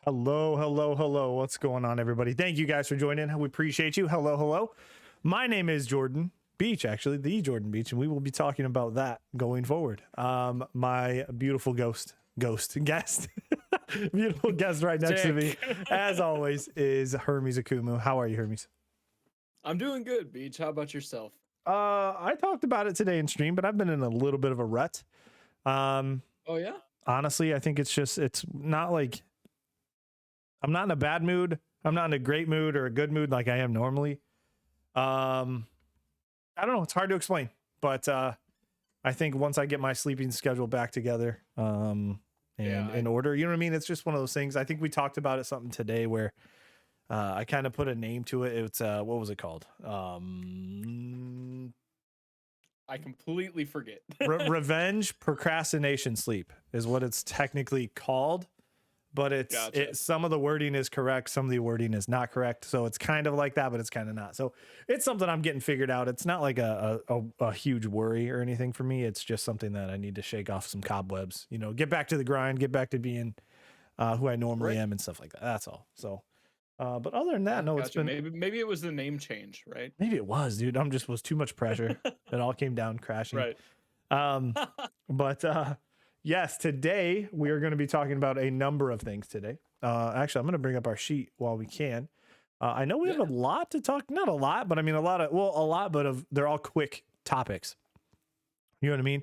Hello, hello, hello. What's going on, everybody? Thank you guys for joining. We appreciate you. Hello, hello. My name is Jordan Beach, actually, the Jordan Beach, and we will be talking about that going forward. My beautiful guest, beautiful guest right next to me, as always, is Hermes Akumu. How are you, Hermes? I'm doing good, Beach. How about yourself? I talked about it today in stream, but I've been in a little bit of a rut. Oh yeah. Honestly, I think it's not like I'm not in a bad mood. I'm not in a great mood or a good mood like I am normally. I don't know. It's hard to explain, but I think once I get my sleeping schedule back together, in order, you know what I mean? It's just one of those things. I think we talked about it something today where I kind of put a name to it. It's what was it called? I completely forget. Revenge procrastination sleep is what it's technically called. But it's some of the wording is correct, some of the wording is not correct. So it's kind of like that, but it's kind of not. So it's something I'm getting figured out. It's not like a huge worry or anything for me. It's just something that I need to shake off some cobwebs, you know, get back to the grind, get back to being who I normally am and stuff like that. That's all. So, but other than that, no, it's been maybe it was the name change, right? Maybe it was, dude. Was too much pressure. It all came down crashing. Right. But yes, today we are going to be talking about a number of things today. Actually, I'm going to bring up our sheet while we can. I know we have a lot to talk, not a lot, but I mean a lot, but they're all quick topics. You know what I mean?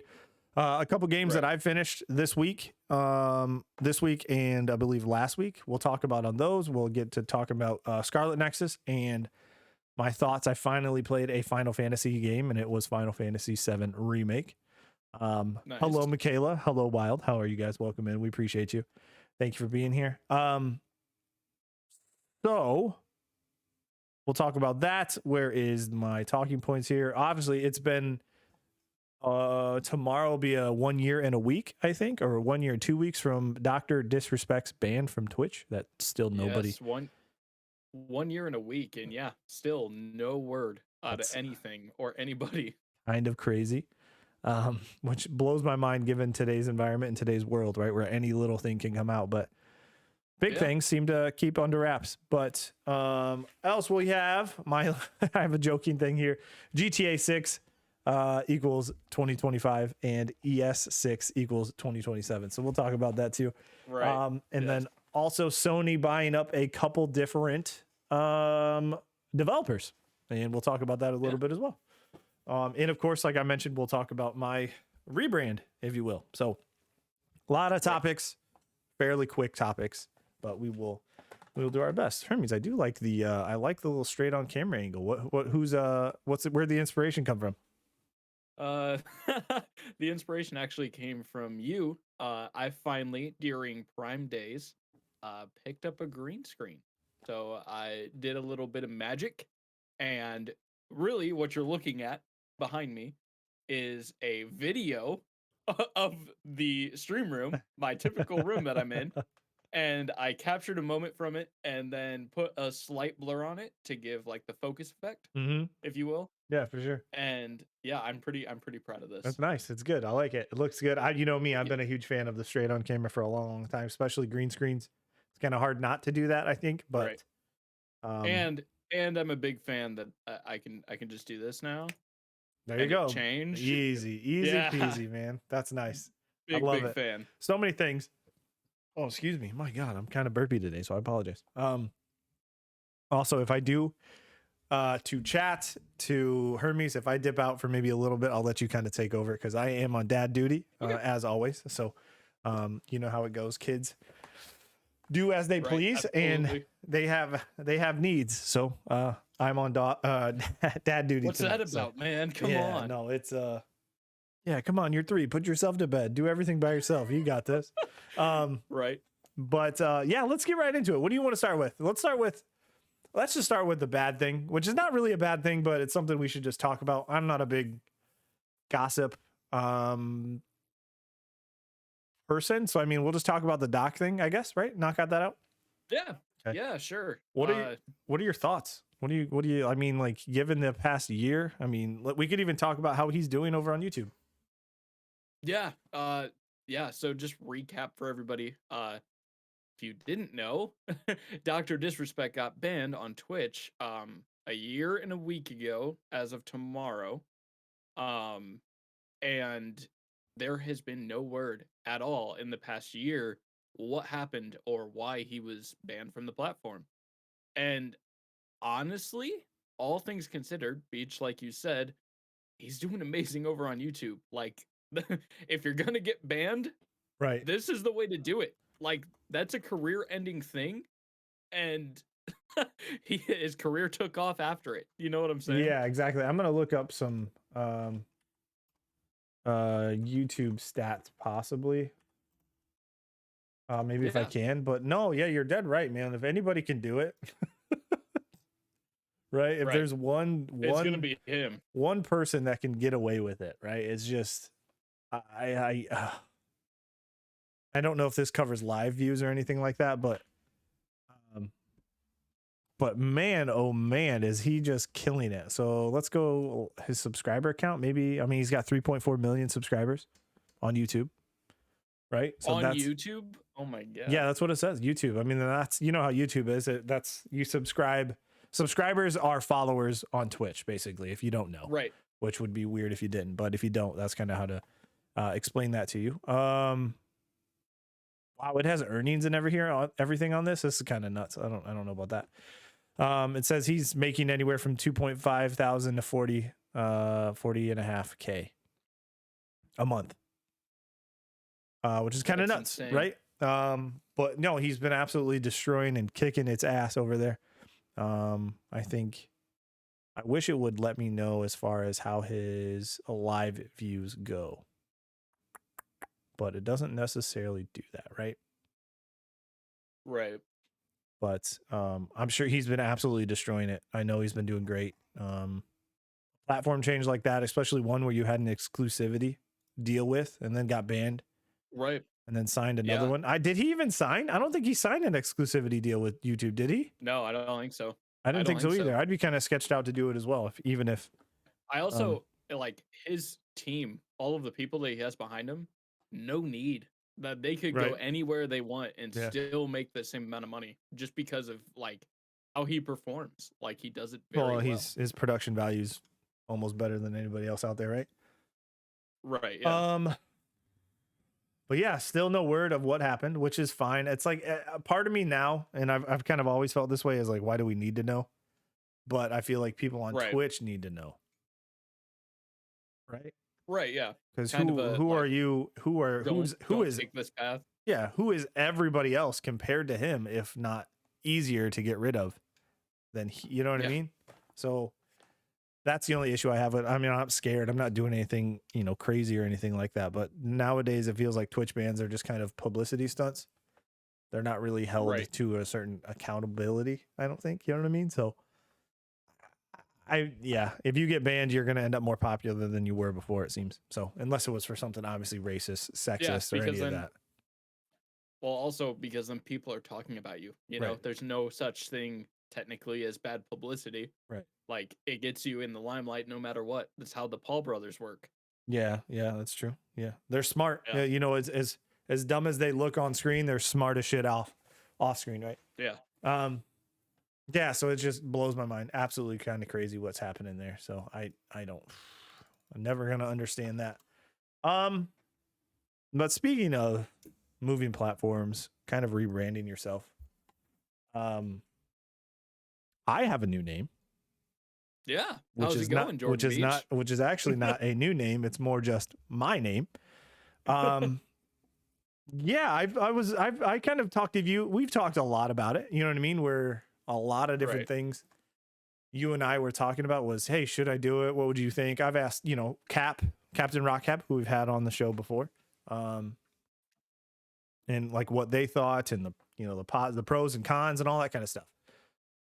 A couple games that I finished this week and I believe last week. We'll talk about on those. We'll get to talk about Scarlet Nexus and my thoughts. I finally played a Final Fantasy game, and it was Final Fantasy VII Remake. Nice. Hello, Michaela. Hello, Wild. How are you guys? Welcome in. We appreciate you. Thank you for being here. So we'll talk about that. Where is my talking points here? Obviously, it's been tomorrow will be a 1 year and a week, I think, or 1 year and 2 weeks from Dr. Disrespect's ban from Twitch. That still nobody. Yes, 1 year and a week, and yeah, still no word out of anything or anybody. Kind of crazy, which blows my mind given today's environment and today's world, right, where any little thing can come out. But big things seem to keep under wraps. But else we have I have a joking thing here. GTA 6 equals 2025 and ES 6 equals 2027. So we'll talk about that too. Right. And then also Sony buying up a couple different developers, and we'll talk about that a little bit as well. And of course, like I mentioned, we'll talk about my rebrand, if you will. So a lot of topics, fairly quick topics, but we'll do our best. Hermes, I do like the I like the little straight on camera angle. Where'd the inspiration come from? The inspiration actually came from you. I finally, during Prime Days, picked up a green screen. So I did a little bit of magic, and really what you're looking at behind me is a video of the stream room, my typical room that I'm in. And I captured a moment from it and then put a slight blur on it to give like the focus effect, if you will. Yeah, for sure. And yeah, I'm pretty proud of this. That's nice. It's good. I like it. It looks good. You know me, I've been a huge fan of the straight on camera for a long time, especially green screens. It's kind of hard not to do that, I think, but and I'm a big fan that I can just do this now. There you go. Change. Easy peasy, man. That's nice. I love it. Fan. So many things. Oh, excuse me. My God, I'm kind of burpy today, so I apologize. Also, if I do to chat to Hermes, if I dip out for maybe a little bit, I'll let you kind of take over because I am on dad duty as always. So you know how it goes. Kids do as they please, and they have needs. So I'm on dad duty. What's tonight, that about, man? Come on. No, it's yeah, come on, you're 3. Put yourself to bed. Do everything by yourself. You got this. Right. But yeah, let's get right into it. What do you want to start with? Let's just start with the bad thing, which is not really a bad thing, but it's something we should just talk about. I'm not a big gossip person, so I mean, we'll just talk about the doc thing, I guess, right? Knock that out. Yeah. Okay. Yeah, sure. What are your thoughts? What do you I mean, like, given the past year, I mean, we could even talk about how he's doing over on YouTube. Yeah. Yeah, so just recap for everybody. If you didn't know, Dr. Disrespect got banned on Twitch a year and a week ago as of tomorrow. And there has been no word at all in the past year what happened or why he was banned from the platform. And honestly, all things considered, Beach, like you said, he's doing amazing over on YouTube. Like, if you're gonna get banned, right, this is the way to do it. Like, that's a career-ending thing, and his career took off after it. You know what I'm saying? Yeah, exactly. I'm gonna look up some YouTube stats possibly. Maybe if I can, but no, yeah, you're dead right, man. If anybody can do it, right? If there's it's gonna be him. One person that can get away with it, right? It's just I don't know if this covers live views or anything like that, but man, oh man, is he just killing it. So let's go his subscriber count. Maybe, I mean, he's got 3.4 million subscribers on YouTube, right? So on YouTube? Oh my God. Yeah, that's what it says. YouTube. I mean, that's, you know how YouTube is. That's, you subscribe. Subscribers are followers on Twitch, basically, if you don't know. Right. Which would be weird if you didn't. But if you don't, that's kind of how to explain that to you. Wow, it has earnings and everything on this. This is kind of nuts. I don't know about that. It says he's making anywhere from 2.5 thousand to 40 and a half K a month, which is kind of nuts, insane. Right? But no, he's been absolutely destroying and kicking its ass over there. I think I wish it would let me know as far as how his live views go, but it doesn't necessarily do that, right? Right. But I'm sure he's been absolutely destroying it. I know he's been doing great. Platform change like that, especially one where you had an exclusivity deal with and then got banned Right. and then signed another Yeah. one. Did he even sign? I don't think he signed an exclusivity deal with YouTube, did he? No, I don't think so. I I didn't don't think so think either. so. I'd be kind of sketched out to do it as well, even if I um also like his team, all of the people that he has behind him, no need that they could go right. anywhere they want and Yeah. still make the same amount of money just because of like how he performs. Like he does it very Well, well. his production value's almost better than anybody else out there, right? Right. Yeah. But yeah, still no word of what happened, which is fine. It's like a part of me now, and I've kind of always felt this way, is like, why do we need to know? But I feel like people on Right. Twitch need to know, right? Right. Yeah. Because Kind of a who are like you? Who don't is take this path. yeah? Who is everybody else compared to him, if not easier to get rid of than he, you know what I Yeah. mean? So that's the only issue I have with. I mean, I'm not scared. I'm not doing anything, crazy or anything like that. But nowadays, it feels like Twitch bans are just kind of publicity stunts. They're not really held Right. to a certain accountability. I don't think, you know what I mean? So if you get banned, you're going to end up more popular than you were before, it seems. So unless it was for something obviously racist, Yeah. sexist, or Because any of then, that. well, also because then people are talking about you. You know, Right. there's no such thing technically as bad publicity. Right. Like it gets you in the limelight no matter what. That's how the Paul brothers work. Yeah, that's true. Yeah, they're smart. Yeah. As dumb as they look on screen, they're smart as shit off screen, right? Yeah. Yeah. So it just blows my mind. Absolutely, kind of crazy what's happening there. So I don't. I'm never gonna understand that. But speaking of moving platforms, kind of rebranding yourself. I have a new name. Yeah. Which How's is it going, Jordan Beach? which is actually not a new name. It's more just my name. Yeah, I kind of talked to you. We've talked a lot about it. You know what I mean? Where a lot of different Right. things you and I were talking about was, hey, should I do it? What would you think? I've asked, Captain Rock Cap, who we've had on the show before, and like what they thought, and the pros and cons and all that kind of stuff.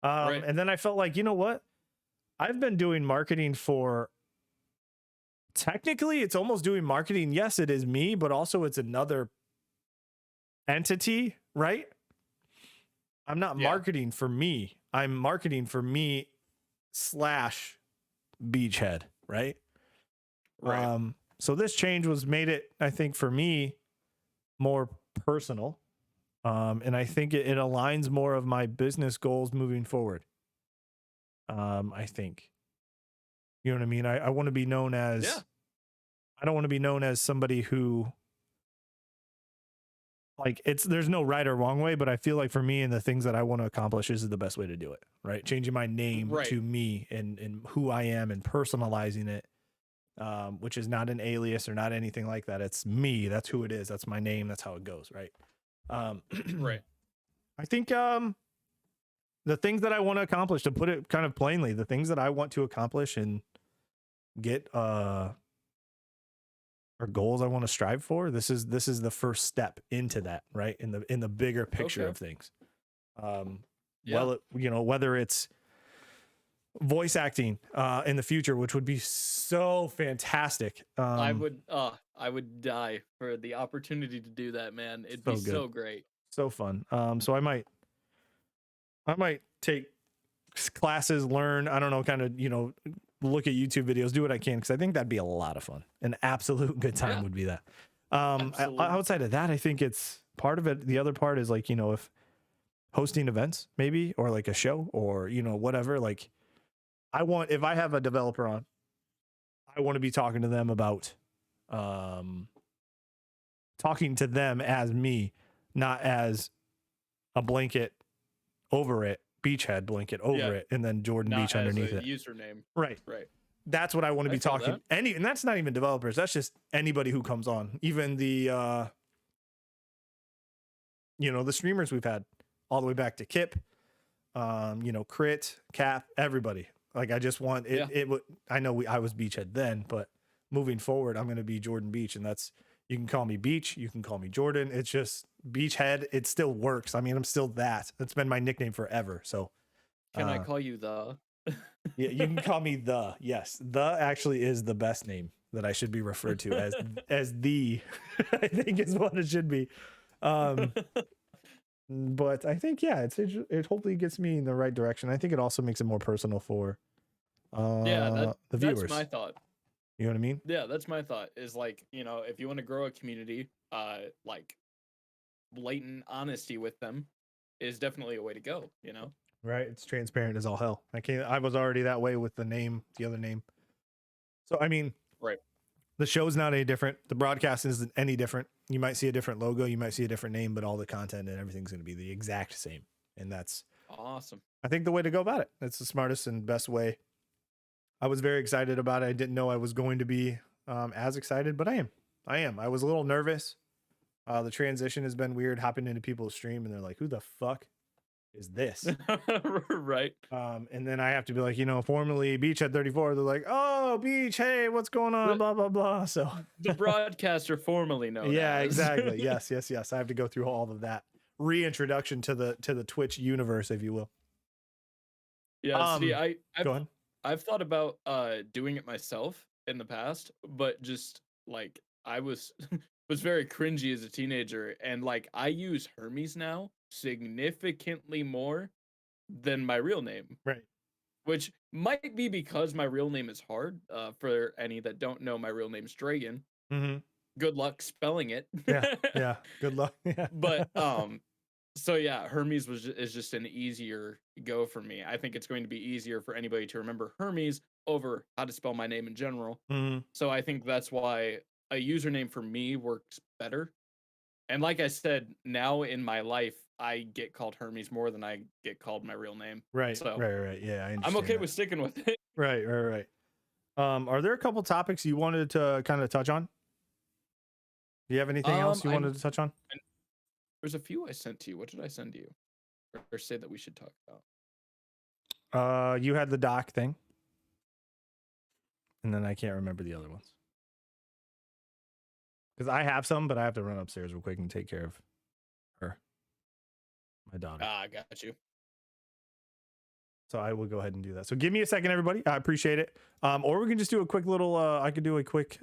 Right. And then I felt like, you know what? I've been doing marketing for, technically it's almost doing marketing. Yes, it is me, but also it's another entity, right? I'm not marketing for me. I'm marketing for me / Beachhead, right? Right. So this change made it, I think, for me, more personal. And I think it aligns more of my business goals moving forward. I think, you know what I mean? I want to be known as, I don't want to be known as somebody who, like, there's no right or wrong way, but I feel like for me and the things that I want to accomplish, this is the best way to do it, right? Changing my name to me and who I am and personalizing it, which is not an alias or not anything like that. It's me. That's who it is. That's my name. That's how it goes, right? Right. I think the things that I want to accomplish, to put it kind of plainly, the things that I want to accomplish and get or goals I want to strive for, this is the first step into that, right? In the bigger picture of things. Well, whether it's voice acting in the future, which would be so fantastic. I would die for the opportunity to do that, man. It'd So be good. so great. So fun. So I might take classes, learn, I don't know, kind of, look at YouTube videos, do what I can, because I think that'd be a lot of fun. An absolute good time would be that. Outside of that, I think it's part of it. The other part is like, if hosting events maybe, or like a show, or whatever, like if I have a developer on, I want to be talking to them about talking to them as me, not as a blanket over it, Beachhead blanket over it, and then Jordan Not Beach underneath it. Username. Right. That's what I want to be talking. And that's not even developers. That's just anybody who comes on. Even the the streamers we've had, all the way back to Kip, Crit, Cap, everybody. Like, I just want it. I know I was Beachhead then, but moving forward, I'm going to be Jordan Beach, and that's, You can call me Beach. You can call me Jordan. It's just Beachhead. It still works. I mean, I'm still that. That's been my nickname forever. So Can I call you the? yeah, you can call me the. Yes, the actually is the best name that I should be referred to as the. I think is what it should be. But I think it hopefully gets me in the right direction. I think it also makes it more personal for the viewers. That's my thought. You know what I mean? Yeah, that's my thought. Is like, if you want to grow a community, like blatant honesty with them is definitely a way to go. Right. It's transparent as all hell. I was already that way with the other name. So I mean, Right. The show's not any different. The broadcast isn't any different. You might see a different logo, you might see a different name, but all the content and everything's going to be the exact same. And that's awesome. I think the way to go about it. It's the smartest and best way. I was very excited about it. I didn't know I was going to be as excited, but I am. I was a little nervous. The transition has been weird, hopping into people's stream and they're like, who the fuck is this? Right. And then I have to be like, formerly Beach at 34. They're like, oh, Beach, hey, what's going on? Blah, blah, blah. So the broadcaster formerly known yeah, as. exactly. Yes. I have to go through all of that reintroduction to the Twitch universe, if you will. Yeah, see, go ahead. I've thought about doing it myself in the past, but just like I was was very cringy as a teenager, and like I use Hermes now significantly more than my real name. Right. Which might be because my real name is hard. For any that don't know, my real name's Dragon. Mm-hmm. Good luck spelling it. Yeah. Good luck. Yeah. But so yeah, Hermes is just an easier go for me. I think it's going to be easier for anybody to remember Hermes over how to spell my name in general. Mm-hmm. So I think that's why a username for me works better. And like I said, now in my life, I get called Hermes more than I get called my real name. Right. So Right. Yeah, I'm okay with sticking with it. Right. Are there a couple topics you wanted to kind of touch on? Do you have anything else you wanted to touch on? There's a few I sent to you. What did I send to you? Or say that we should talk about? You had the doc thing. And then I can't remember the other ones. Because I have some, but I have to run upstairs real quick and take care of her. My daughter. I got you. So I will go ahead and do that. So give me a second, everybody. I appreciate it. Or we can just do a quick little, I could do a quick,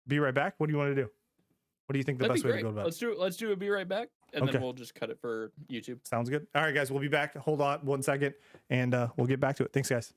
be right back. What do you want to do? What do you think the best way to go about it? Let's do a be right back. And then we'll just cut it for YouTube. Sounds good. All right, guys, we'll be back. Hold on 1 second and we'll get back to it. Thanks, guys.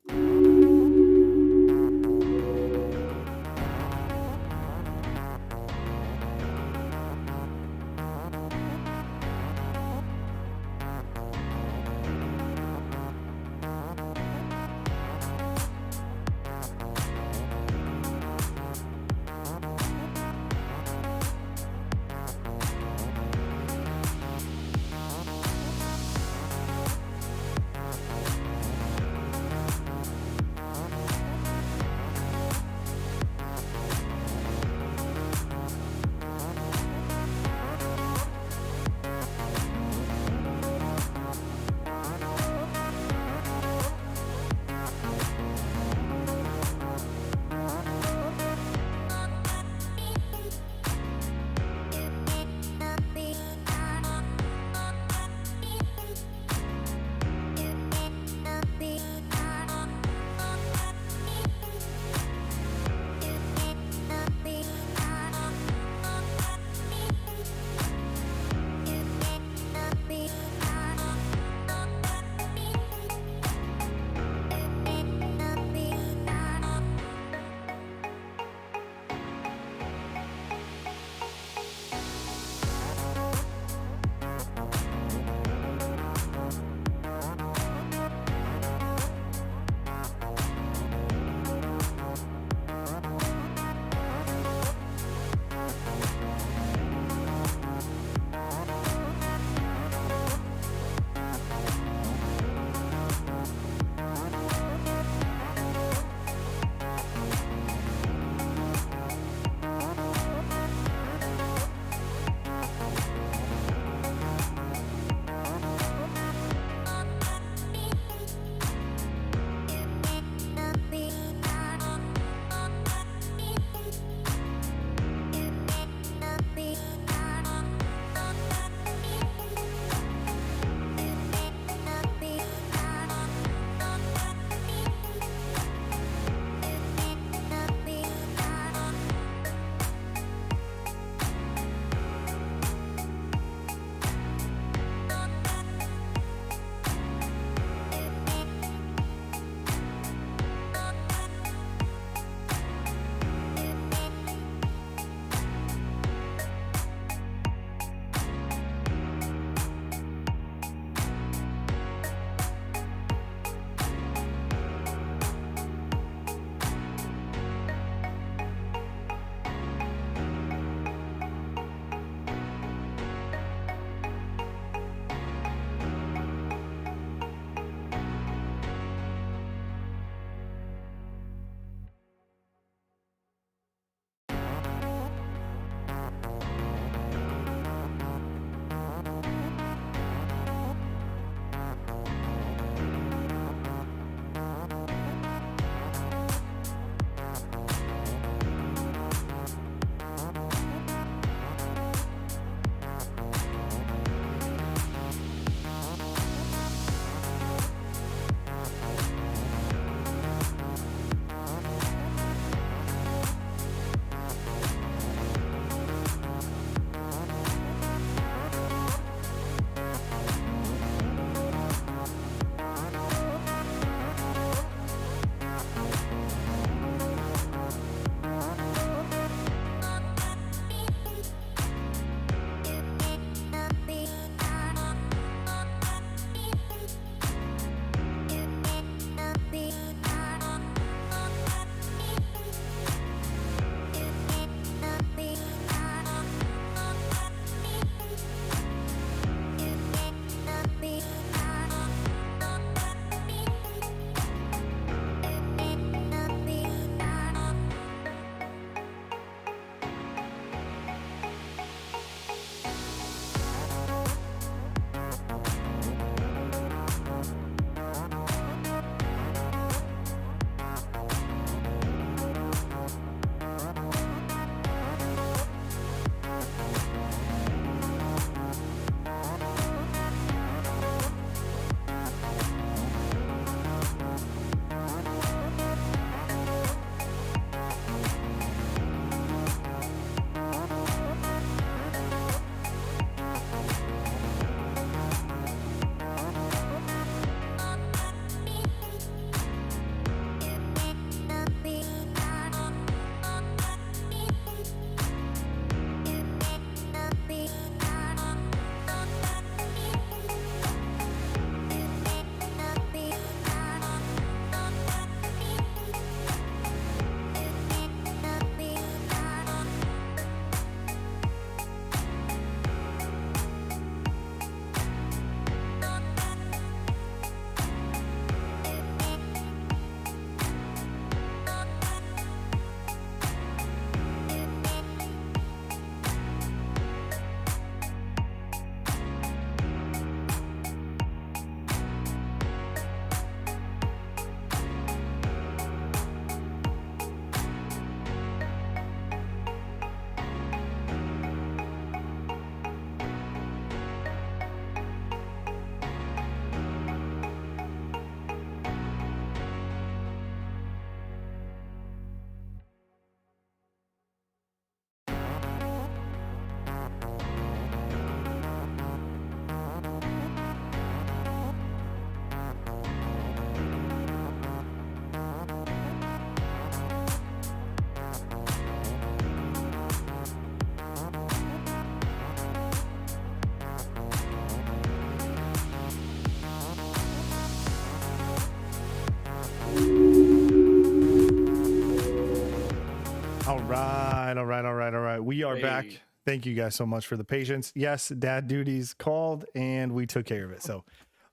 We are back. Hey. Thank you guys so much for the patience. Yes, dad duties called and we took care of it. So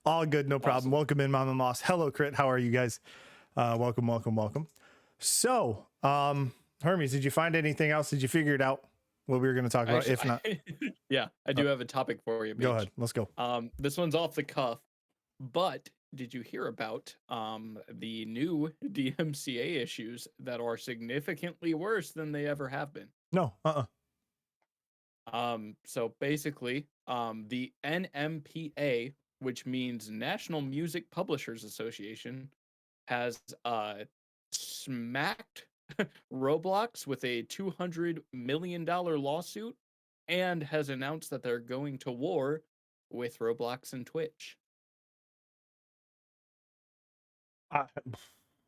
all good, no problem. Awesome. Welcome in, Mama Moss. Hello, Crit. How are you guys? Welcome, welcome, welcome. So, Hermes, did you find anything else? Did you figure it out what we were going to talk about? Actually, If not, yeah, I do have a topic for you, go Beach. ahead. Let's go. This one's off the cuff, but did you hear about the new DMCA issues that are significantly worse than they ever have been? No, So basically, the NMPA, which means National Music Publishers Association, has smacked Roblox with a $200 million lawsuit and has announced that they're going to war with Roblox and Twitch.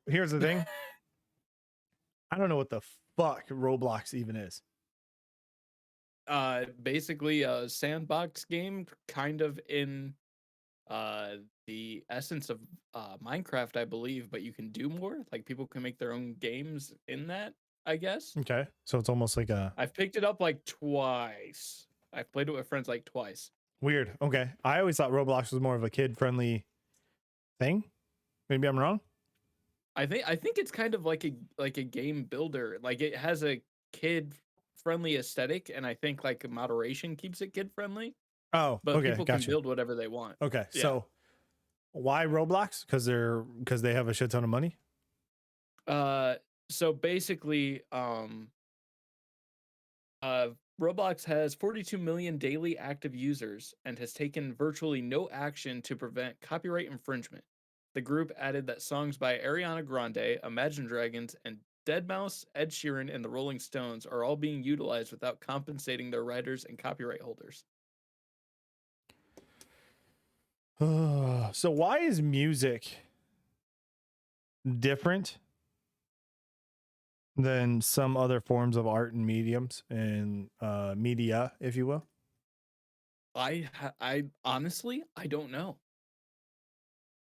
Here's the thing. I don't know what the fuck Roblox even is. Basically a sandbox game kind of in the essence of Minecraft, I believe, but you can do more. Like people can make their own games in that, I guess. Okay. So it's almost like a I've picked it up like twice. I've played it with friends like twice. weird. Okay. I always thought Roblox was more of a kid friendly thing. Maybe I'm wrong. I think it's kind of like a game builder. Like it has a kid friendly aesthetic, and I think like moderation keeps it kid friendly. Oh, But okay. people can Gotcha. build whatever they want. Okay. Yeah. So why Roblox? Because they have a shit ton of money. So basically, Roblox has 42 million daily active users and has taken virtually no action to prevent copyright infringement. The group added that songs by Ariana Grande, Imagine Dragons, and Deadmau5, Ed Sheeran, and the Rolling Stones are all being utilized without compensating their writers and copyright holders. So why is music different than some other forms of art and mediums and media, if you will? I honestly, I don't know.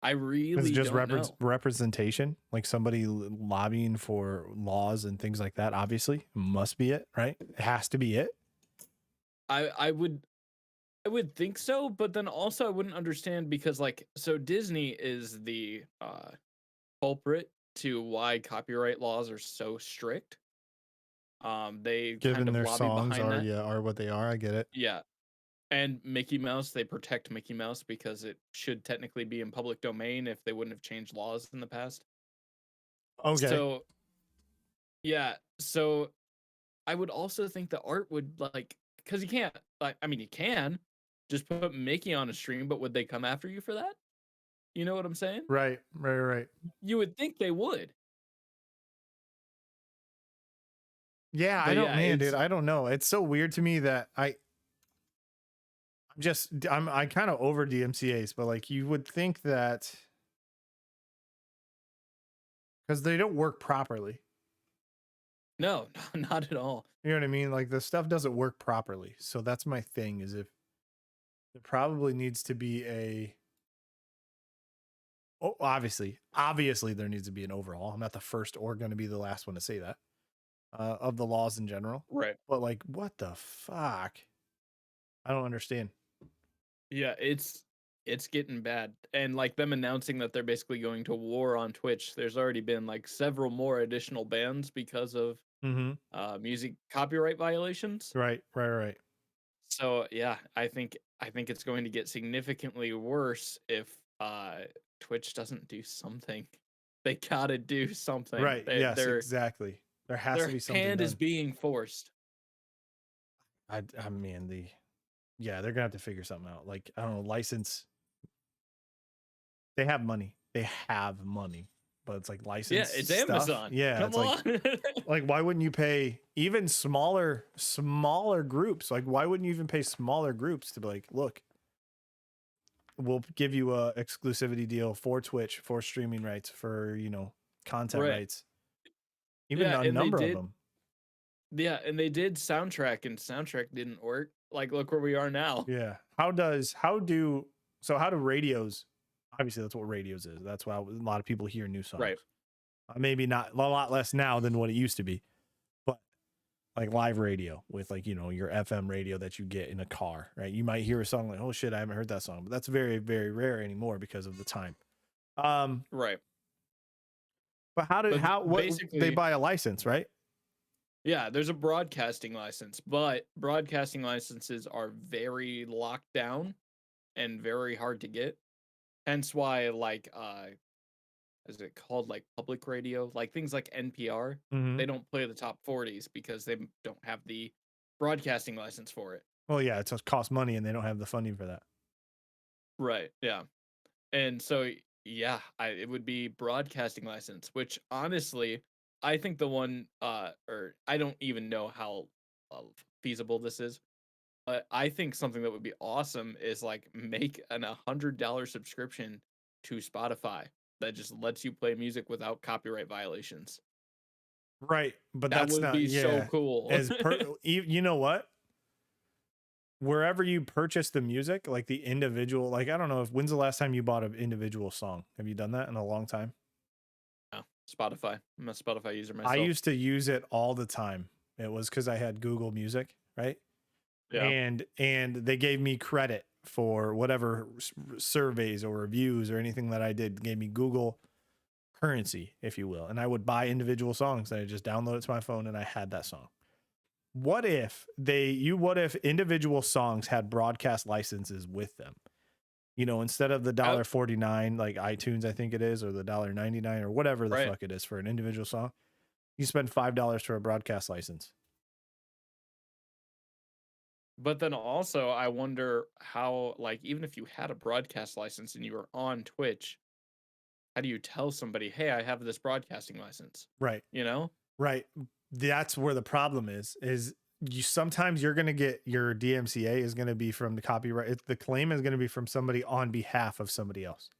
I Is really it just don't know. representation? Like somebody lobbying for laws and things like that? Obviously, must be it, right? It has to be it. I would think so, but then also I wouldn't understand because like so Disney is the culprit to why copyright laws are so strict. They kind Given of their lobby songs behind that. are what they are. I get it. Yeah. And Mickey Mouse, they protect Mickey Mouse because it should technically be in public domain if they wouldn't have changed laws in the past. Okay. So yeah, so I would also think the art would like because you can't like I mean you can just put Mickey on a stream, but would they come after you for that? You know what I'm saying? Right. You would think they would. Yeah, But yeah, man, it's dude, I don't know. It's so weird to me that I kind of over DMCA's, but like you would think that because they don't work properly. no, not at all. You know what I mean? Like the stuff doesn't work properly. So that's my thing is if there probably needs to be obviously there needs to be an overhaul. I'm not the first or going to be the last one to say that of the laws in general. Right. But like, what the fuck? I don't understand. Yeah, it's getting bad. And like them announcing that they're basically going to war on Twitch, there's already been like several more additional bans because of music copyright violations. Right. So yeah, I think it's going to get significantly worse if Twitch doesn't do something. They gotta do something. Right. Yes, exactly. There has to be something. Their hand done. is being forced. I mean they're gonna have to figure something out. Like I don't know, license. They have money. But it's like license. Yeah, it's stuff. Amazon. Yeah, come on. Like why wouldn't you pay even smaller groups? Like why wouldn't you even pay smaller groups to be like, look, we'll give you a exclusivity deal for Twitch, for streaming rights, for content rights. Even a number of them. Yeah, and they did soundtrack, and soundtrack didn't work. Like, look where we are now. Yeah. How do radios? Obviously, that's what radios is. That's why a lot of people hear new songs. Right. Maybe not a lot less now than what it used to be, but like live radio with like, you know, your FM radio that you get in a car, right? You might hear a song like, oh shit, I haven't heard that song, but that's very, very rare anymore because of the time. Right. But what they Basically, buy a license, right? yeah, there's a broadcasting license, but broadcasting licenses are very locked down and very hard to get. Hence why, like, is it called like public radio? Like things like NPR, Mm-hmm. they don't play the top 40s because they don't have the broadcasting license for it. Well, yeah, it costs money and they don't have the funding for that. Right. Yeah. And so, yeah, it would be broadcasting license, which honestly, I think the one, or I don't even know how feasible this is, but I think something that would be awesome is like make an $100 subscription to Spotify that just lets you play music without copyright violations. Right. But That that's would not, be so yeah. cool. You know what? Wherever you purchase the music, like the individual, like I don't know, when's the last time you bought an individual song? Have you done that in a long time? No, Spotify. I'm a Spotify user I myself. used to use it all the time. It was because I had Google Music, right? Yeah. And they gave me credit for whatever surveys or reviews or anything that I did. Gave me Google currency, if you will, and I would buy individual songs and I just download it to my phone and I had that song. What if individual songs had broadcast licenses with them? You know, instead of the $1.49 like iTunes, I think it is, or the $1.99 or whatever the fuck it is for an individual song, you spend $5 for a broadcast license. But then also, I wonder how, like, even if you had a broadcast license and you were on Twitch, how do you tell somebody, hey, I have this broadcasting license? Right. You know? Right. That's where the problem is sometimes you're going to get your DMCA is going to be from the copyright. The claim is going to be from somebody on behalf of somebody else.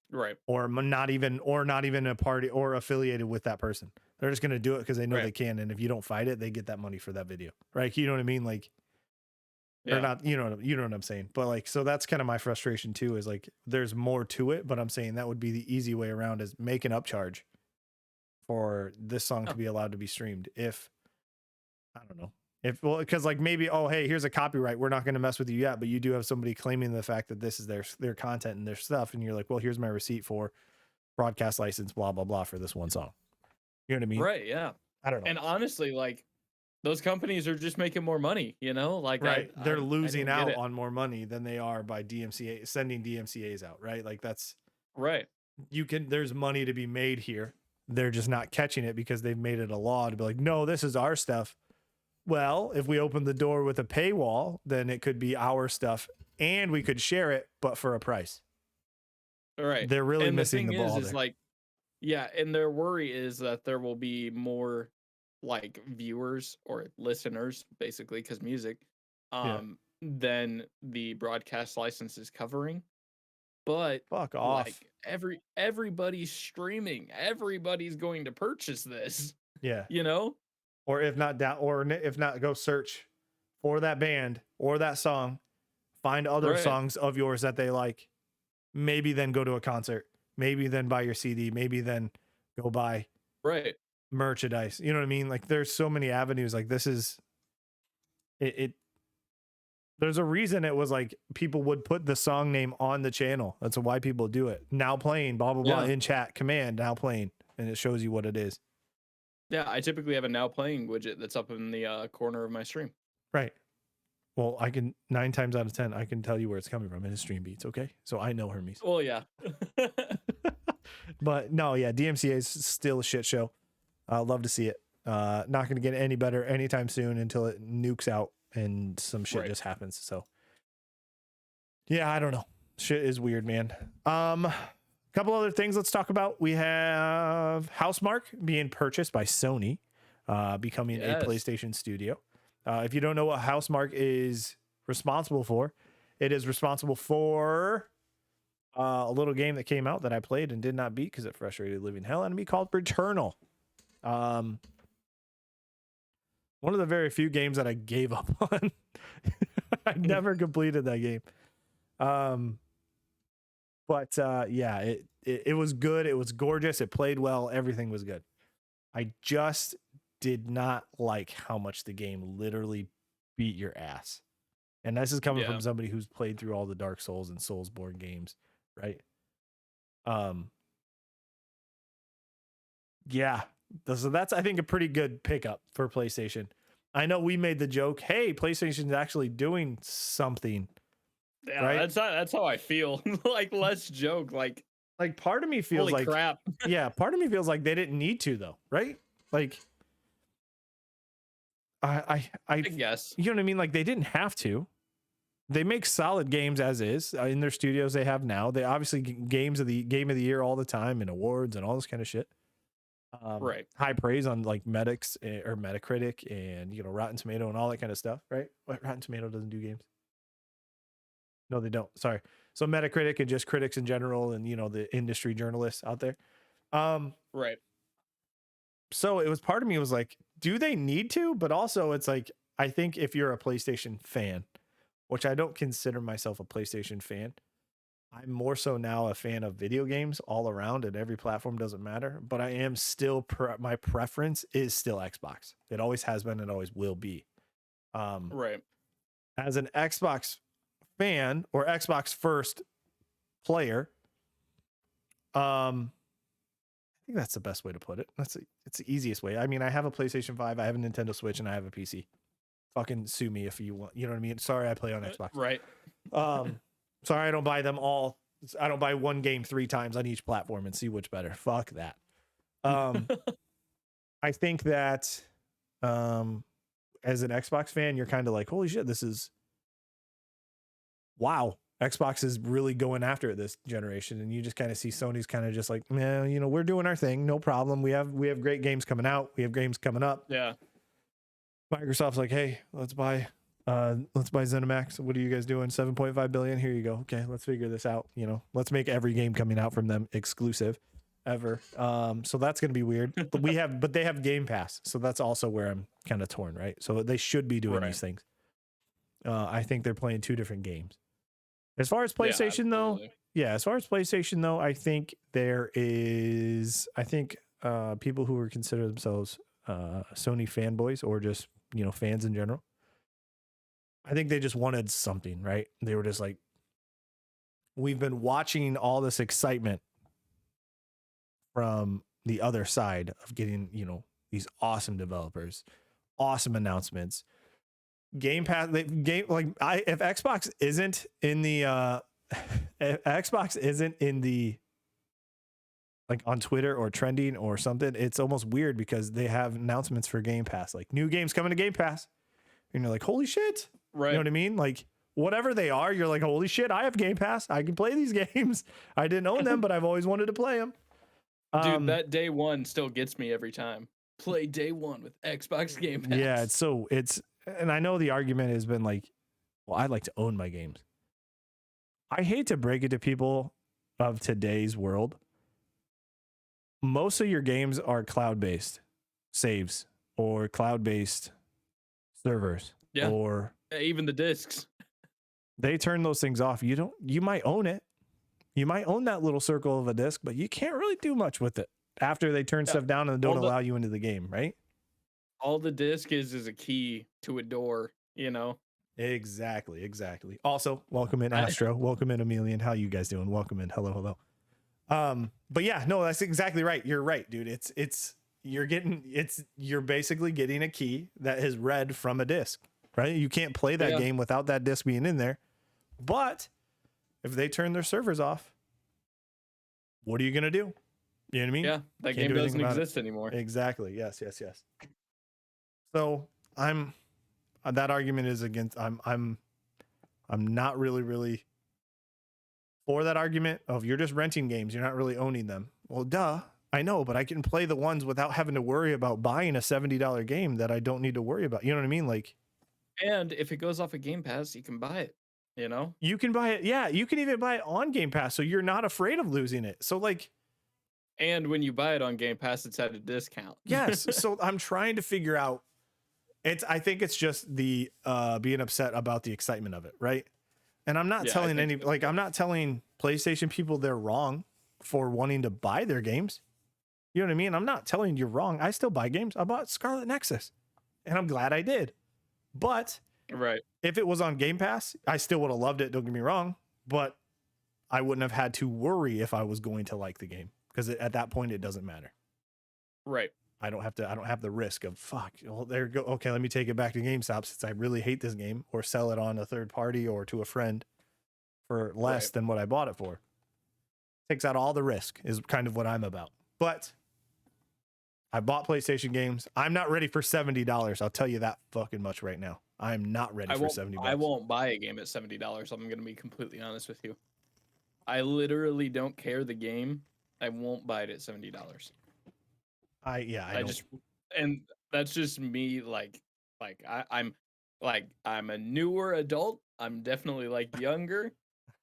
Right. Or not even a party or affiliated with that person. They're just going to do it because they know they can. And if you don't fight it, they get that money for that video. Right. You know what I mean? Like, or not, you know what I'm saying? But like, so that's kind of my frustration too, is like, there's more to it, but I'm saying that would be the easy way around, is make an upcharge for this song to be allowed to be streamed. If I don't know, because like maybe, oh hey, here's a copyright, we're not going to mess with you yet, but you do have somebody claiming the fact that this is their content and their stuff, and you're like, well, here's my receipt for broadcast license, blah blah blah, for this one song. You know what I mean? Right. Yeah. I don't know. And honestly, like, those companies are just making more money, you know? Like, right, they're losing out it. on more money than they are by DMCA sending DMCA's out, right? Like that's right. There's money to be made here. They're just not catching it because they've made it a law to be like, no, this is our stuff. Well, if we open the door with a paywall, then it could be our stuff and we could share it, but for a price. All right. They're really missing the ball. Is like, yeah, and their worry is that there will be more like viewers or listeners, basically, because music, than the broadcast license is covering. But fuck off. Like everybody's streaming, everybody's going to purchase this. Yeah. You know? Or if not, go search for that band or that song, find other songs of yours that they like. Maybe then go to a concert. Maybe then buy your CD. Maybe then go buy merchandise. You know what I mean? Like there's so many avenues. Like this is it. There's a reason it was like people would put the song name on the channel. That's why people do it. Now playing, blah blah blah, in chat, command now playing, and it shows you what it is. Yeah, I typically have a now playing widget that's up in the corner of my stream. Right. Well, I can 9 times out of 10, I can tell you where it's coming from in his stream beats. Okay. So I know Hermes. Well, yeah. But no, yeah, DMCA is still a shit show. Love to see it. Not going to get any better anytime soon until it nukes out and some shit just happens. So yeah, I don't know. Shit is weird, man. Couple other things let's talk about. We have Housemarque being purchased by Sony, becoming a PlayStation studio. If you don't know what Housemarque is responsible for, it is responsible for a little game that came out that I played and did not beat because it frustrated living hell out of me, called Returnal. One of the very few games that I gave up on. I never completed that game. But yeah, it was good. It was gorgeous. It played well. Everything was good. I just did not like how much the game literally beat your ass. And this is coming from somebody who's played through all the Dark Souls and Soulsborne games, right? Yeah. So that's, I think, a pretty good pickup for PlayStation. I know we made the joke, hey, PlayStation's actually doing something. Yeah, right? that's how I feel. Like, let's joke. Like part of me feels holy like crap. yeah, part of me feels like they didn't need to though, right? Like I guess. you know what I mean? Like they didn't have to. They make solid games as is in their studios they have now. They obviously game of the year all the time and awards and all this kind of shit. Right. High praise on like Medics or Metacritic and Rotten Tomato and all that kind of stuff, right? What, Rotten Tomato doesn't do games? No, they don't. Sorry. So Metacritic and just critics in general and the industry journalists out there. Right. So it was part of me was like, do they need to? But also it's like, I think if you're a PlayStation fan, which I don't consider myself a PlayStation fan, I'm more so now a fan of video games all around, and every platform doesn't matter. But I am still my preference is still Xbox. It always has been and always will be. Right. As an Xbox fan or Xbox first player, I think that's the best way to put it. It's the easiest way. I mean, I have a PlayStation 5, I have a Nintendo Switch, and I have a PC. Fucking sue me if you want. You know what I mean? Sorry, I play on Xbox. Right. Sorry, I don't buy them all. I don't buy one game 3 times on each platform and see which better. Fuck that. I think that as an Xbox fan, you're kind of like, holy shit, this is wow. Xbox is really going after it this generation, and you just kind of see Sony's kind of just like, man, we're doing our thing, no problem. We have great games coming out. We have games coming up. Yeah. Microsoft's like, hey, let's buy ZeniMax. What are you guys doing? 7.5 billion. Here you go. Okay, let's figure this out. Let's make every game coming out from them exclusive ever. So that's gonna be weird. But they have Game Pass, so that's also where I'm kind of torn, right? So they should be doing these things. I think they're playing 2 different games. As far as PlayStation though, I think there is, people who would consider themselves Sony fanboys or just fans in general. I think they just wanted something, right? They were just like, we've been watching all this excitement from the other side of getting these awesome developers, awesome announcements. Game Pass, if Xbox isn't in the if Xbox isn't in the like on Twitter or trending or something, it's almost weird because they have announcements for Game Pass, like new games coming to Game Pass, and you're like, holy shit, right? You know what I mean? Like whatever they are, you're like, holy shit, I have Game Pass, I can play these games. I didn't own them, but I've always wanted to play them. Dude, that day one still gets me every time. Play day one with Xbox Game Pass. Yeah, and I know the argument has been like, well, I'd like to own my games. I hate to break it to people of today's world. Most of your games are cloud-based saves or cloud-based servers. Yeah. Or even the discs. They turn those things off. You might own it. You might own that little circle of a disc, but you can't really do much with it after they turn stuff down and don't allow you into the game, right? All the disc is a key to a door, Exactly. Also, welcome in Astro. Welcome in Emilian. How you guys doing? Welcome in. Hello. But yeah, no, that's exactly right. You're right, dude. You're basically getting a key that is read from a disc, right? You can't play that game without that disc being in there. But if they turn their servers off, what are you going to do? You know what I mean? Yeah, that game doesn't exist anymore. Exactly. Yes. So that argument is against, I'm not really for that argument of you're just renting games. You're not really owning them. Well, duh. I know, but I can play the ones without having to worry about buying a $70 game that I don't need to worry about. You know what I mean? Like, and if it goes off of Game Pass, you can buy it, You can buy it. Yeah, you can even buy it on Game Pass, so you're not afraid of losing it. So like, and when you buy it on Game Pass, it's at a discount. Yes. So I'm trying to figure out, I think it's just the being upset about the excitement of it, right? And I'm not telling I'm not telling PlayStation people they're wrong for wanting to buy their games. You know what I mean? I'm not telling you you're wrong. I still buy games. I bought Scarlet Nexus, and I'm glad I did. But Right. if it was on Game Pass, I still would have loved it. Don't get me wrong, but I wouldn't have had to worry if I was going to like the game, because at that point it doesn't matter. Right. I don't have the risk of fuck. Well, there you go. Okay, let me take it back to GameStop since I really hate this game, or sell it on a third party or to a friend for less Right. than what I bought it for. Takes out all the risk is kind of what I'm about. But I bought PlayStation games. I'm not ready for $70. I'll tell you that fucking much right now. I'm not ready for $70. I won't buy a game at $70. I'm gonna be completely honest with you. I literally don't care the game. I won't buy it at $70. I don't. just and that's just me. I'm I'm a newer adult. I'm definitely like younger,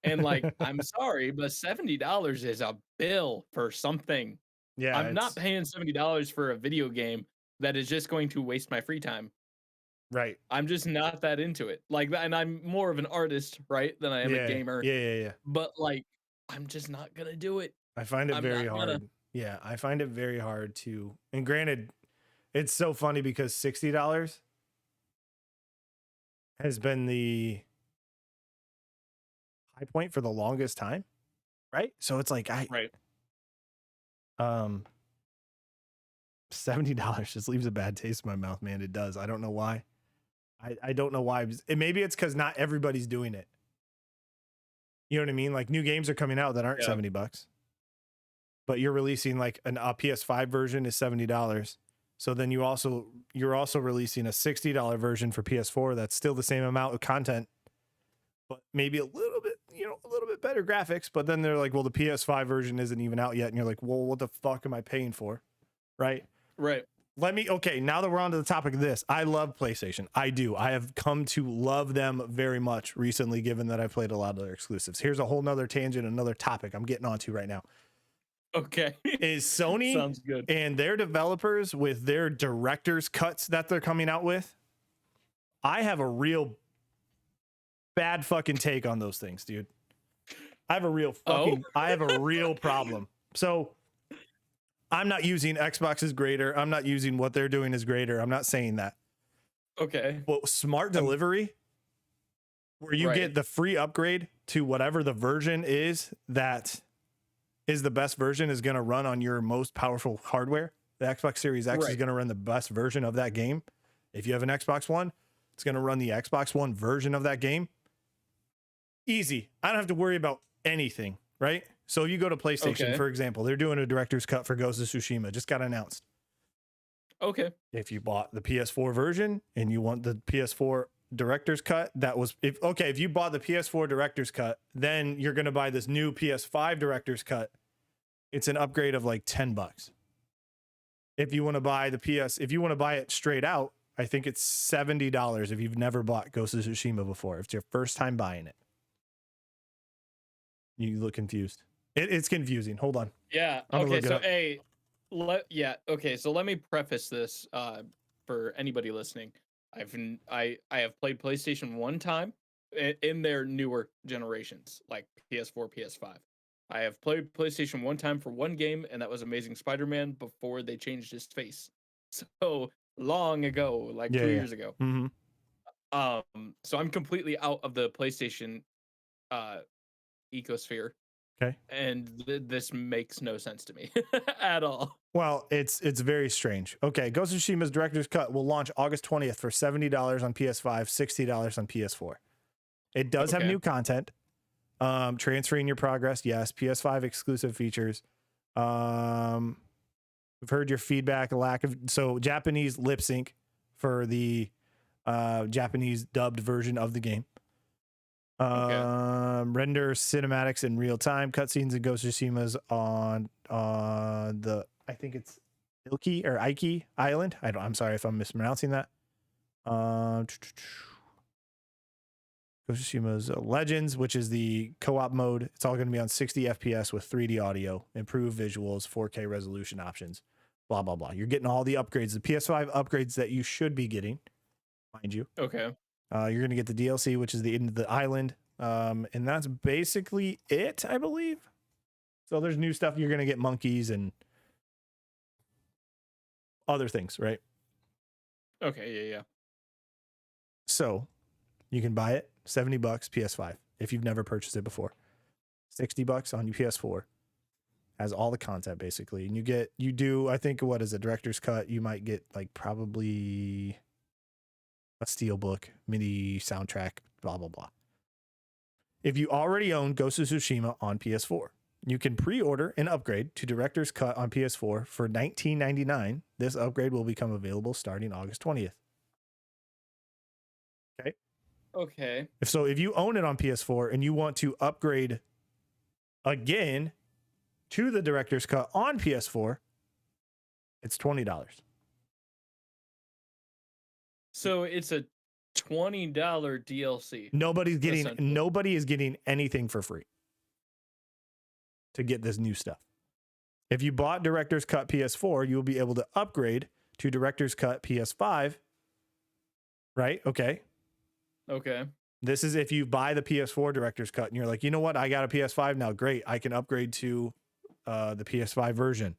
and like I'm sorry, but $70 is a bill for something. Yeah, I'm not it's paying $70 for a video game that is just going to waste my free time. right. I'm just not that into it. Like, and I'm more of an artist, right, than I am a Yeah, gamer. yeah. But like, I'm just not gonna do it. I find it I'm very not gonna. hard. Yeah, I find it very hard to. And granted, it's so funny because $60 has been the high point for the longest time, right? So it's like Right. um $70 just leaves a bad taste in my mouth, man. It does. I don't know why. I don't know why. Maybe it's because not everybody's doing it. You know what I mean? Like new games are coming out that aren't Yeah. $70, but you're releasing like a PS5 version is $70. So then you're also releasing a $60 version for PS4 that's still the same amount of content, but maybe a little bit, a little bit better graphics. But then they're like, well, the PS5 version isn't even out yet, and you're like, well, what the fuck am I paying for, right? Right. Okay, now that we're on to the topic of this, I love PlayStation. I do. I have come to love them very much recently, given that I've played a lot of their exclusives. Here's a whole nother tangent, another topic I'm getting onto right now. Okay. Is Sony Sounds good. and their developers with their director's cuts that they're coming out with. I have a real bad fucking take on those things, dude. I have a real problem. So I'm not using Xbox is greater. I'm not using what they're doing is greater. I'm not saying that. Okay. But smart delivery, where you get the free upgrade to whatever the version is that is the best version, is going to run on your most powerful hardware. The Xbox Series X is going to run the best version of that game. If you have an Xbox One, it's going to run the Xbox One version of that game. Easy. I don't have to worry about anything, right? So you go to PlayStation, for example, they're doing a director's cut for Ghost of Tsushima. Just got announced. Okay. If you bought the PS4 version and you want the PS4 director's cut, if you bought the PS4 director's cut, then you're going to buy this new PS5 director's cut. It's an upgrade of like $10. If you want to buy if you want to buy it straight out, I think it's $70 if you've never bought Ghost of Tsushima before. If it's your first time buying it. You look confused. It's confusing. Hold on. Yeah. Okay. So, okay. So let me preface this for anybody listening. I have played PlayStation one time in their newer generations, like PS4, PS5. I have played PlayStation one time for one game, and that was Amazing Spider-Man before they changed his face. So long ago, like 2 years ago. Mm-hmm. So I'm completely out of the PlayStation ecosphere. Okay. And this makes no sense to me at all. Well, it's very strange. Okay, Ghost of Tsushima's director's cut will launch August 20th for $70 on PS5, $60 on PS4. It does have new content. Transferring your progress, yes. PS5 exclusive features. We've heard your feedback, Japanese lip sync for the Japanese dubbed version of the game. Render cinematics in real time, cutscenes and Ghost of Tsushima's on the, I think it's Iki Island. I'm sorry if I'm mispronouncing that. Ghost of Tsushima's Legends, which is the co-op mode. It's all going to be on 60 FPS with 3D audio, improved visuals, 4K resolution options, blah blah blah. You're getting all the upgrades, the PS5 upgrades that you should be getting, mind you. Okay. You're going to get the DLC, which is the end of the island. And that's basically it, I believe. So there's new stuff. You're going to get monkeys and other things, right? Okay, yeah. So you can buy it $70 PS5 if you've never purchased it before. $60 on your PS4. Has all the content basically. And you do, I think, what is a director's cut? You might get like probably a steelbook, MIDI soundtrack, blah, blah, blah. If you already own Ghost of Tsushima on PS4, you can pre-order an upgrade to Director's Cut on PS4 for $19.99. This upgrade will become available starting August 20th. Okay. Okay. If you own it on PS4 and you want to upgrade again to the Director's Cut on PS4, it's $20. So it's a $20 DLC. Nobody is getting anything for free to get this new stuff. If you bought Director's Cut PS4, you will be able to upgrade to Director's Cut PS5. Right? Okay. This is if you buy the PS4 Director's Cut and you're like, you know what? I got a PS5 now. Great. I can upgrade to the PS5 version.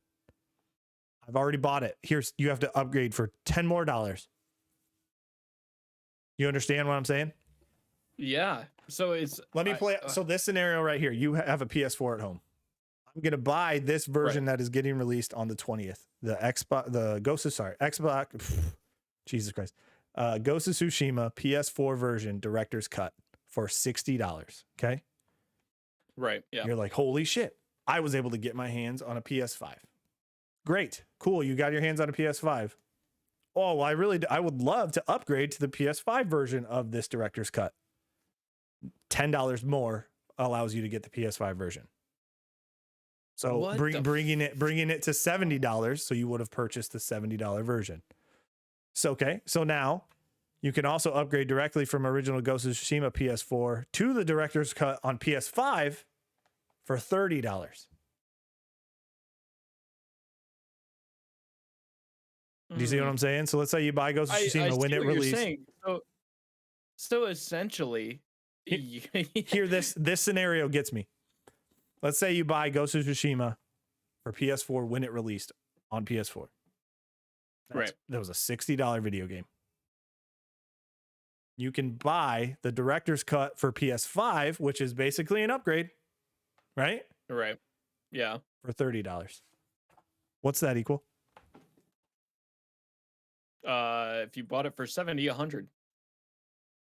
I've already bought it. You have to upgrade for $10 more. You understand what I'm saying? Yeah. So let me play. So this scenario right here, you have a PS4 at home. I'm going to buy this version that is getting released on the 20th. Jesus Christ. Ghost of Tsushima PS4 version director's cut for $60. Okay. Right. Yeah. You're like, holy shit. I was able to get my hands on a PS5. Great. Cool. You got your hands on a PS5. Oh, well, I would love to upgrade to the PS5 version of this director's cut. $10 more allows you to get the PS5 version. So bringing it to $70. So you would have purchased the $70 version. So, okay. So now you can also upgrade directly from original Ghost of Tsushima PS4 to the director's cut on PS5 for $30. Do you see what I'm saying? So let's say you buy Ghost of Tsushima when it released. So essentially, here this scenario gets me. Let's say you buy Ghost of Tsushima for PS4 when it released on PS4. That was a $60 video game. You can buy the director's cut for PS5, which is basically an upgrade, right? Right. Yeah. For $30. What's that equal? If you bought it for 70, 100.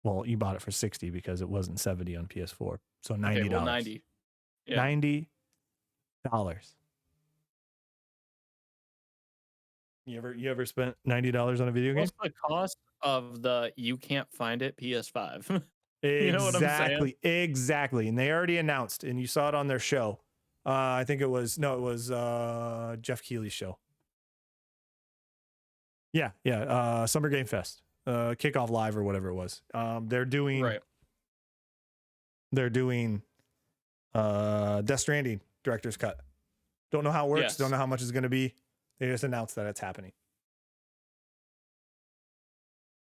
Well, you bought it for 60 because it wasn't 70 on PS4. So $90. Okay, well, 90. Yeah. $90. You ever spent $90 on a video game? What's the cost of the you can't find it PS5? Exactly. You know what I'm saying? Exactly. And they already announced, and you saw it on their show. I think it was Jeff Keighley's show. Yeah. Summer Game Fest, Kickoff Live or whatever it was. They're doing Death Stranding director's cut. Don't know how it works. Yes. Don't know how much it's going to be. They just announced that it's happening.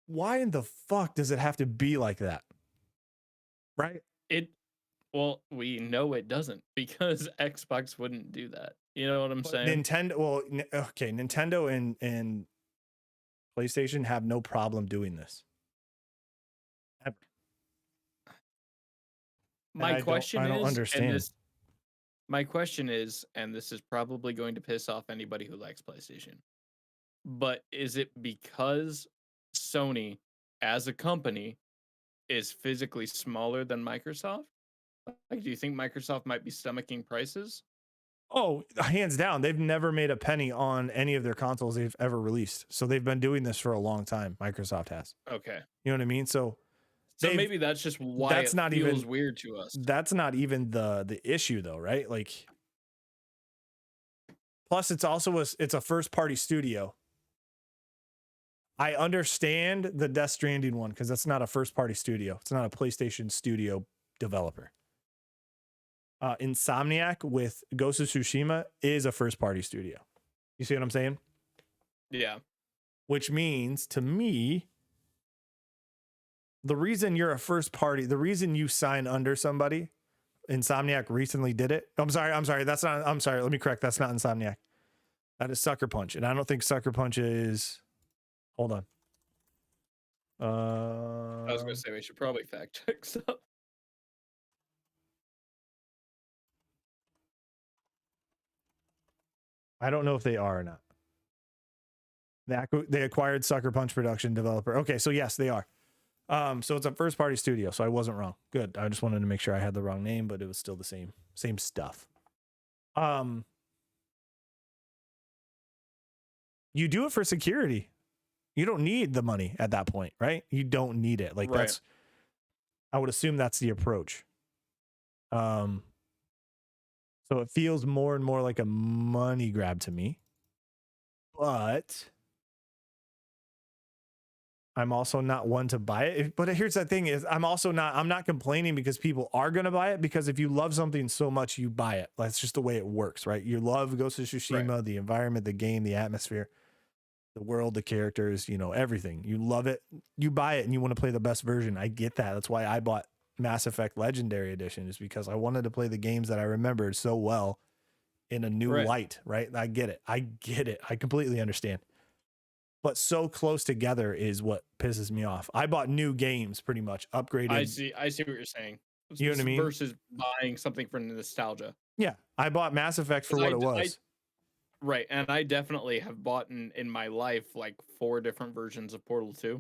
Why in the fuck does it have to be like that? Right? Well, we know it doesn't because Xbox wouldn't do that. You know what I'm saying? Nintendo and PlayStation have no problem doing this. Ever. My question is, and this is probably going to piss off anybody who likes PlayStation, but is it because Sony as a company is physically smaller than Microsoft? Like, do you think Microsoft might be stomaching prices? Oh, hands down. They've never made a penny on any of their consoles they've ever released. So they've been doing this for a long time. Microsoft has. Okay. You know what I mean? So maybe that's just why it feels weird to us. That's not even the issue though, right? Like, plus it's also it's a first party studio. I understand the Death Stranding one because that's not a first party studio. It's not a PlayStation studio developer. Insomniac with Ghost of Tsushima is a first party studio. You see what I'm saying? Yeah. Which means to me, the reason you're a first party, the reason you sign under somebody, Insomniac recently did it. I'm sorry. Let me correct. That's not Insomniac. That is Sucker Punch, and I don't think Sucker Punch is. Hold on. I was gonna say we should probably fact check stuff. I don't know if they are or not. They acquired Sucker Punch production developer. Okay, so yes, they are. So it's a first party studio, so I wasn't wrong. Good. I just wanted to make sure I had the wrong name, but it was still the same stuff. You do it for security. You don't need the money at that point, right? You don't need it. Like Right. I would assume that's the approach. So it feels more and more like a money grab to me. But I'm also not one to buy it. But here's the thing is I'm not complaining because people are going to buy it, because if you love something so much, you buy it. That's just the way it works, right? You love Ghost of Tsushima, Right. the environment, the game, the atmosphere, the world, the characters, everything. You love it. You buy it and you want to play the best version. I get that. That's why I bought Mass Effect Legendary Edition, is because I wanted to play the games that I remembered so well in a new light, right? I get it. I completely understand. But so close together is what pisses me off. I bought new games, pretty much upgraded. I see what you're saying. You know what I mean? Versus buying something for nostalgia. Yeah, I bought Mass Effect for what it was. Right, and I definitely have bought in my life like 4 different versions of Portal 2.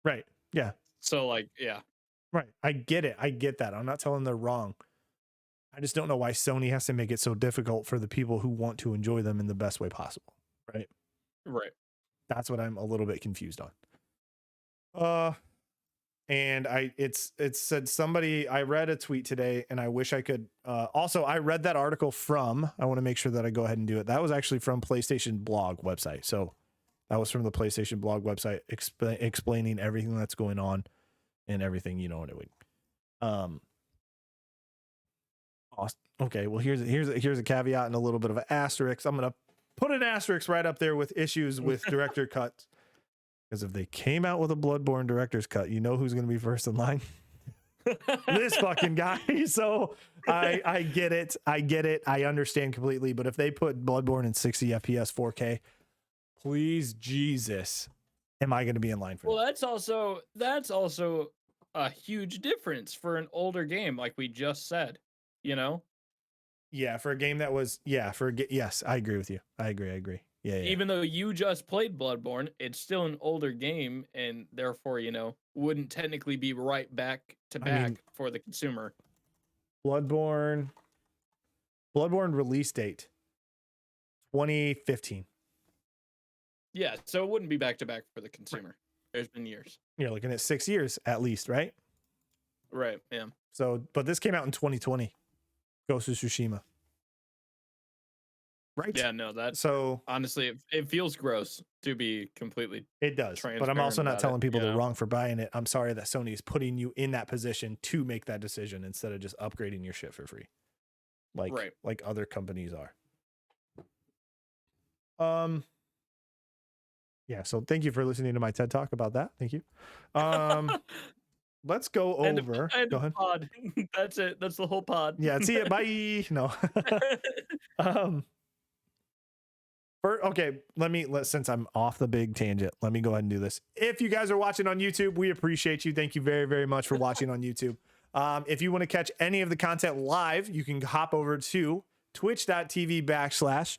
Right. Yeah. So like, yeah. Right. I get it. I get that. I'm not telling they're wrong. I just don't know why Sony has to make it so difficult for the people who want to enjoy them in the best way possible. Right. Right. That's what I'm a little bit confused on. And it said somebody, I read a tweet today and I wish I could, also I read that article from, I want to make sure that I go ahead and do it. That was actually from PlayStation blog website. So that was from the PlayStation blog website, explaining everything that's going on and everything, you know what it would. Okay. Well, here's a caveat and a little bit of an asterisk. I'm going to put an asterisk right up there with issues with director cuts. Because if they came out with a Bloodborne director's cut, you know who's going to be first in line? This fucking guy. So I get it. I understand completely. But if they put Bloodborne in 60 FPS 4K, please, Jesus, am I going to be in line for that? That's also a huge difference for an older game, like we just said, Yeah, for a game that was, yes, I agree with you. I agree. Yeah. Even though you just played Bloodborne, it's still an older game, and therefore, wouldn't technically be right back to back for the consumer. Bloodborne release date 2015. Yeah, so it wouldn't be back to back for the consumer. There's been years. You're looking at 6 years at least, right? Right. Yeah. So, but this came out in 2020. Ghost of Tsushima. Right. Yeah, no, honestly, it feels gross to be completely. It does, but I'm also not telling people they're wrong for buying it. I'm sorry that Sony is putting you in that position to make that decision instead of just upgrading your shit for free, like other companies are. Yeah. So thank you for listening to my TED Talk about that. Thank you. Let's go over. Go ahead. Pod. That's it. That's the whole pod. Yeah. See it. Bye. No. Okay, since I'm off the big tangent, let me go ahead and do this. If you guys are watching on YouTube, we appreciate you. Thank you very, very much for watching on YouTube. If you want to catch any of the content live, you can hop over to twitch.tv/the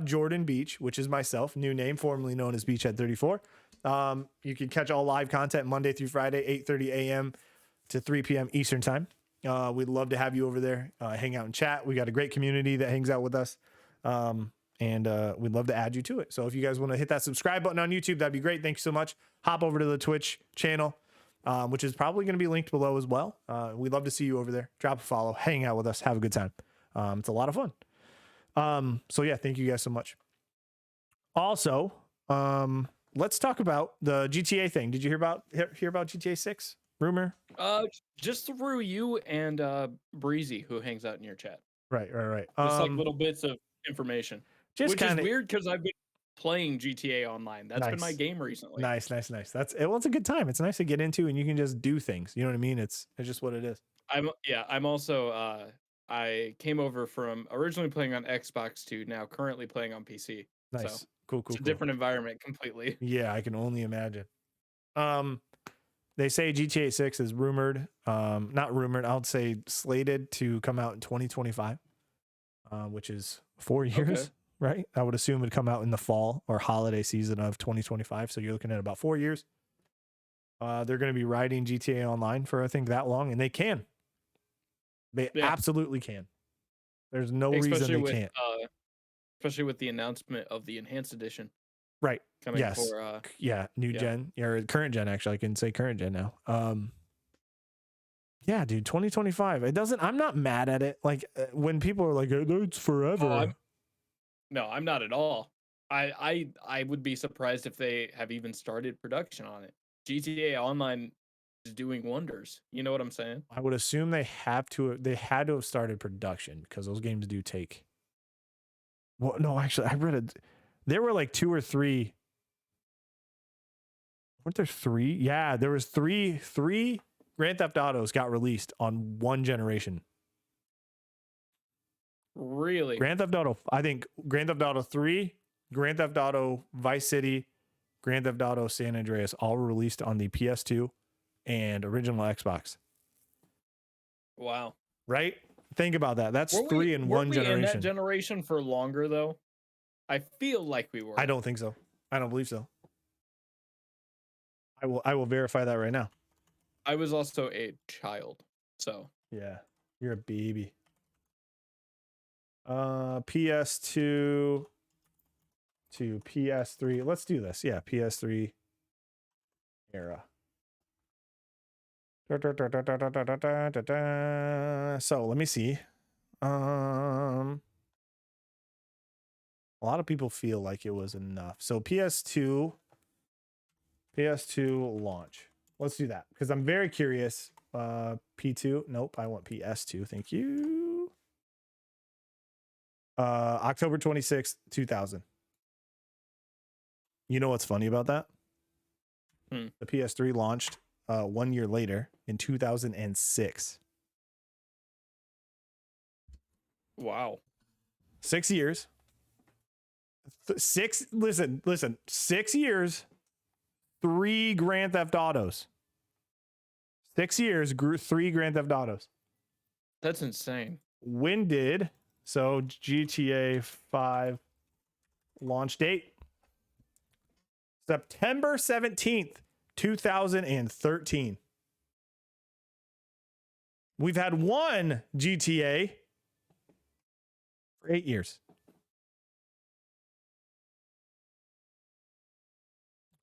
Jordan Beach, which is myself, new name, formerly known as Beachhead 34. You can catch all live content Monday through Friday, 8:30 a.m. to 3 p.m. Eastern time. We'd love to have you over there, hang out and chat. We got a great community that hangs out with us. And we'd love to add you to it. So if you guys want to hit that subscribe button on YouTube, that'd be great. Thank you so much. Hop over to the Twitch channel, which is probably going to be linked below as well. We'd love to see you over there. Drop a follow, hang out with us, have a good time. It's a lot of fun. So yeah, thank you guys so much. Also, let's talk about the GTA thing. Did you hear about GTA 6 rumor? Just through you and Breezy, who hangs out in your chat. Right. Just like little bits of information. Which is weird because I've been playing GTA Online. That's been my game recently. Nice. That's it's a good time. It's nice to get into, and you can just do things. You know what I mean? It's just what it is. I'm also I came over from originally playing on Xbox to now currently playing on PC. So Nice. Cool, cool, it's a cool. different environment completely. Yeah, I can only imagine. They say GTA 6 is rumored, not rumored, I would say slated to come out in 2025, which is 4 years, Okay. right? I would assume it'd come out in the fall or holiday season of 2025. So you're looking at about 4 years. They're going to be riding GTA Online for, I think, that long, and they can. They Yeah. absolutely can. There's no reason Especially they with can't. especially with the announcement of the enhanced edition Right. coming Yes. for Yeah. New yeah. gen, or current gen, actually. I can say current gen now. Yeah, dude, 2025. It doesn't, I'm not mad at it. Like when people are like, it's forever. No, I'm not at all. I would be surprised if they have even started production on it. GTA Online is doing wonders. You know what I'm saying? I would assume they had to have started production because those games do take. Well, no, actually, I read it. There were like 2 or 3. Weren't there 3? Yeah, there was 3 Grand Theft Autos got released on one generation. Really? Grand Theft Auto, I think Grand Theft Auto 3, Grand Theft Auto Vice City, Grand Theft Auto San Andreas, all were released on the PS2 and original Xbox. Wow. Right? Think about that. That's 3 in one generation. In that generation for longer though? I feel like we were. I don't think so. I don't believe so. I will verify that right now. I was also a child, so yeah, you're a baby. PS2 to PS3. Let's do this. Yeah, PS3 era. So let me see. A lot of people feel like it was enough. So PS2 launch. Let's do that because I'm very curious. P2. Nope, I want PS2. Thank you. October 26th, 2000. You know what's funny about that? The PS3 launched 1 year later in 2006. wow. 6 years. 6 years, 3 Grand Theft Autos. 6 years, 3 Grand Theft Autos. That's insane. When did GTA 5 launch date? September 17th, 2013. We've had one GTA for 8 years.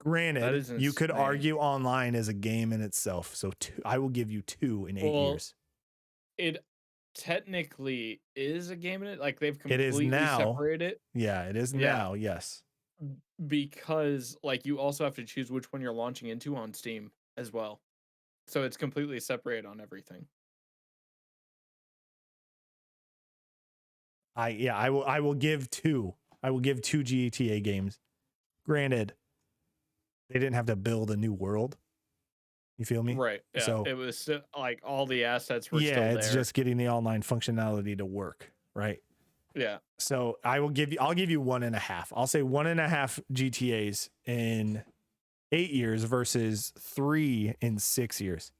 Granted, you could argue online is a game in itself. So I will give you 2 in 8 years. It technically is a game in it. Like they've completely it is now. separated it. Yeah, it is now. Yes. Because like you also have to choose which one you're launching into on Steam as well. So it's completely separated on everything. I will give 2. I will give 2 GTA games. Granted, they didn't have to build a new world. You feel me? Right. Yeah. So it was like all the assets were still there. Yeah, it's just getting the online functionality to work, right? Yeah. So I'll give you 1.5. I'll say 1.5 GTAs in 8 years versus 3 in 6 years.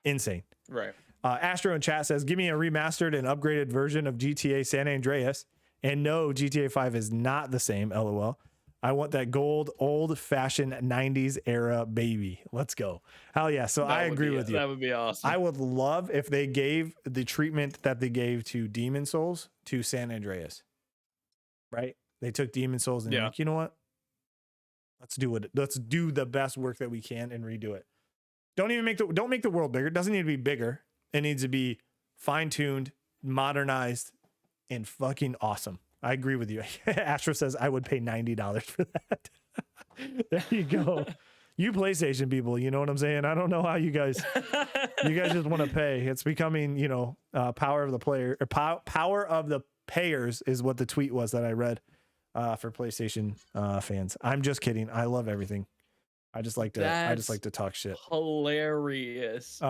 Insane. Right. Astro in chat says, give me a remastered and upgraded version of GTA San Andreas. And no, GTA 5 is not the same, LOL. I want that gold, old-fashioned 90s era baby. Let's go. Hell yeah. So I agree with you. That would be awesome. I would love if they gave the treatment that they gave to Demon Souls to San Andreas. Right? They took Demon Souls and they're like, you know what? Let's do it. Let's do the best work that we can and redo it. Don't make the world bigger. It doesn't need to be bigger. It needs to be fine-tuned, modernized, and fucking awesome. I agree with you. Astro says I would pay $90 for that. There you go. You PlayStation people, you know what I'm saying? I don't know how you guys just want to pay. It's becoming, power of the player, or power of the payers is what the tweet was that I read for PlayStation fans. I'm just kidding. I love everything. I just like to talk shit. Hilarious.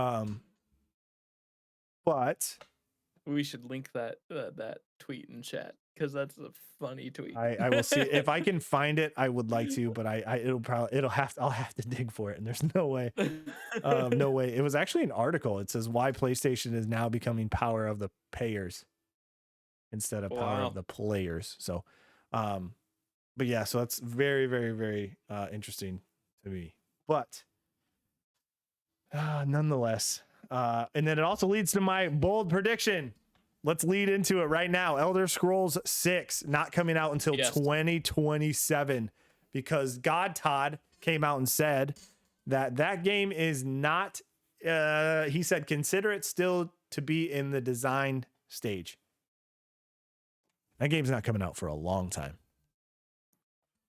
But We should link that tweet in chat because that's a funny tweet. I will see if I can find it. I would like to, but I'll have to dig for it. And there's no way. No way. It was actually an article. It says why PlayStation is now becoming power of the payers instead of power of the players. So, but yeah, so that's very, very, very interesting to me. But nonetheless, and then it also leads to my bold prediction. Let's lead into it right now. Elder Scrolls 6 not coming out until 2027 because God Todd came out and said that game is not. He said consider it still to be in the design stage. That game's not coming out for a long time.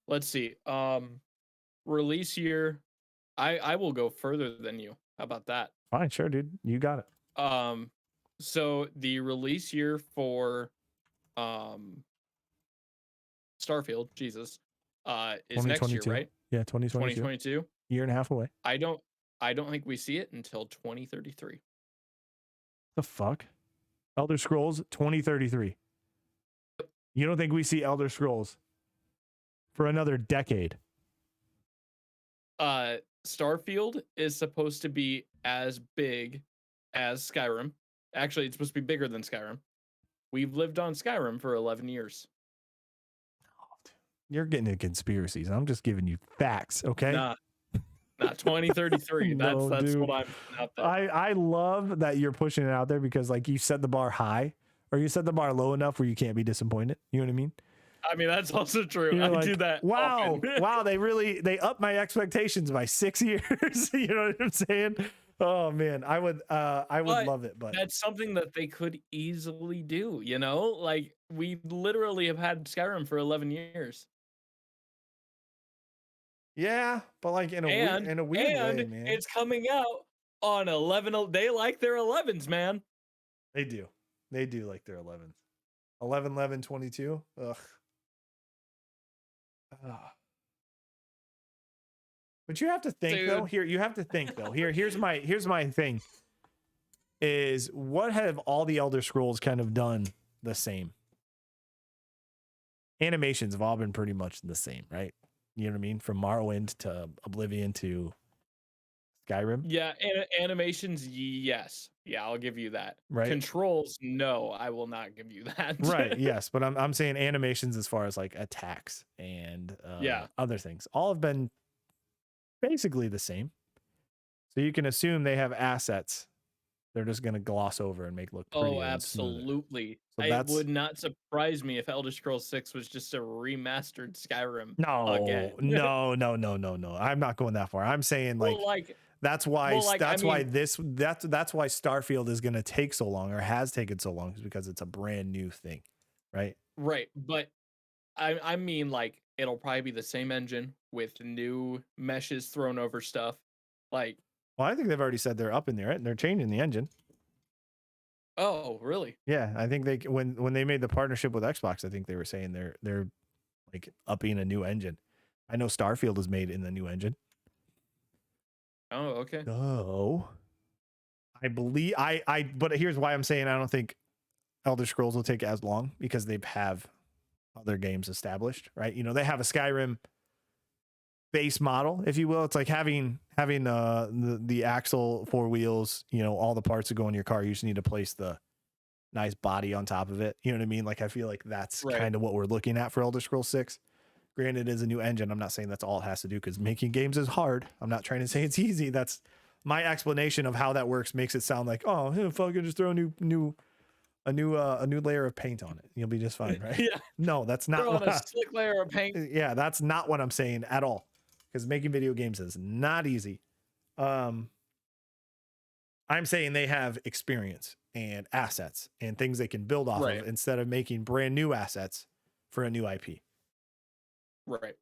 Let's see. Release year. I will go further than you. How about that? Fine, sure, dude. You got it. So the release year for Starfield, Jesus, is next year, right? Yeah, 2022. 2022. Year and a half away. I don't think we see it until 2033. The fuck? Elder Scrolls 2033. You don't think we see Elder Scrolls for another decade? Starfield is supposed to be as big as Skyrim. Actually, it's supposed to be bigger than Skyrim. We've lived on Skyrim for 11 years. You're getting into conspiracies. I'm just giving you facts, okay? Nah, 2033. No, that's dude. what I'm putting out there. I love that you're pushing it out there because like you set the bar high or you set the bar low enough where you can't be disappointed. You know what I mean? I mean, that's also true. I do that. Wow. Often. Wow. They upped my expectations by 6 years. You know what I'm saying? Oh man, I would love it, but that's something that they could easily do, you know? Like we literally have had Skyrim for 11 years. Yeah, but like in a weird way, man. It's coming out on 11. They like their 11s, man. They do. They do like their 11s. 11, 11, 22. Ugh. But you have to think though. Here, you have to think though. Here's my thing. Is what have all the Elder Scrolls kind of done the same? Animations have all been pretty much the same, right? You know what I mean? From Morrowind to Oblivion to Skyrim. Yeah, animations, yes. Yeah, I'll give you that. Right. Controls, no, I will not give you that. Right. Yes, but I'm saying animations as far as like attacks and other things all have been basically the same. So you can assume they have assets they're just going to gloss over and make look pretty. Oh, absolutely. So it would not surprise me if Elder Scrolls 6 was just a remastered Skyrim. Again. No. I'm not going that far. I'm saying that's why Starfield is going to take so long or has taken so long is because it's a brand new thing, right? Right, but I mean like it'll probably be the same engine with new meshes thrown over stuff. Like, well, I think they've already said they're up in there and they're changing the engine. Oh, really? Yeah, I think they when they made the partnership with Xbox, I think they were saying they're like upping a new engine. I know Starfield is made in the new engine. Oh, okay. So I believe but here's why I'm saying I don't think Elder Scrolls will take as long because they have other games established, right? You know, they have a Skyrim base model, if you will. It's like having the axle, four wheels, you know, all the parts that go in your car. You just need to place the nice body on top of it. You know what I mean? Like I feel like that's kind of what we're looking at for Elder Scrolls 6. Granted, it is a new engine. I'm not saying that's all it has to do because making games is hard. I'm not trying to say it's easy. That's my explanation of how that works makes it sound like, oh, fucking just throw a new layer of paint on it. You'll be just fine, right? Yeah. No, that's not what a slick layer of paint. Yeah, that's not what I'm saying at all. Because making video games is not easy. I'm saying they have experience and assets and things they can build off of instead of making brand new assets for a new IP. Right.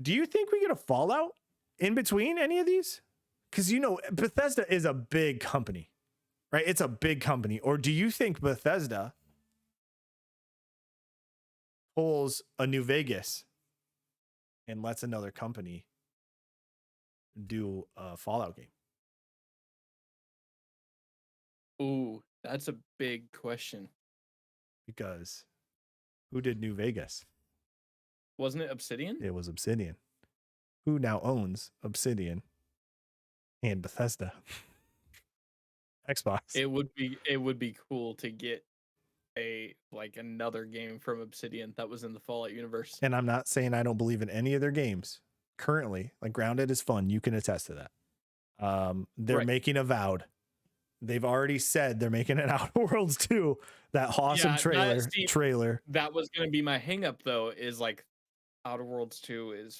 Do you think we get a Fallout in between any of these? Because, you know, Bethesda is a big company, right? It's a big company. Or do you think Bethesda pulls a New Vegas and lets another company do a Fallout game? Ooh, That's a big question. Because who did New Vegas? Wasn't it Obsidian? It was Obsidian. Who now owns Obsidian and Bethesda? Xbox. It would be cool to get another game from Obsidian that was in the Fallout universe. And I'm not saying I don't believe in any of their games currently. Like Grounded is fun. You can attest to that. They're making Avowed. They've already said they're making an Outer Worlds 2. That awesome trailer. That was going to be my hang up though, is like Outer Worlds 2 is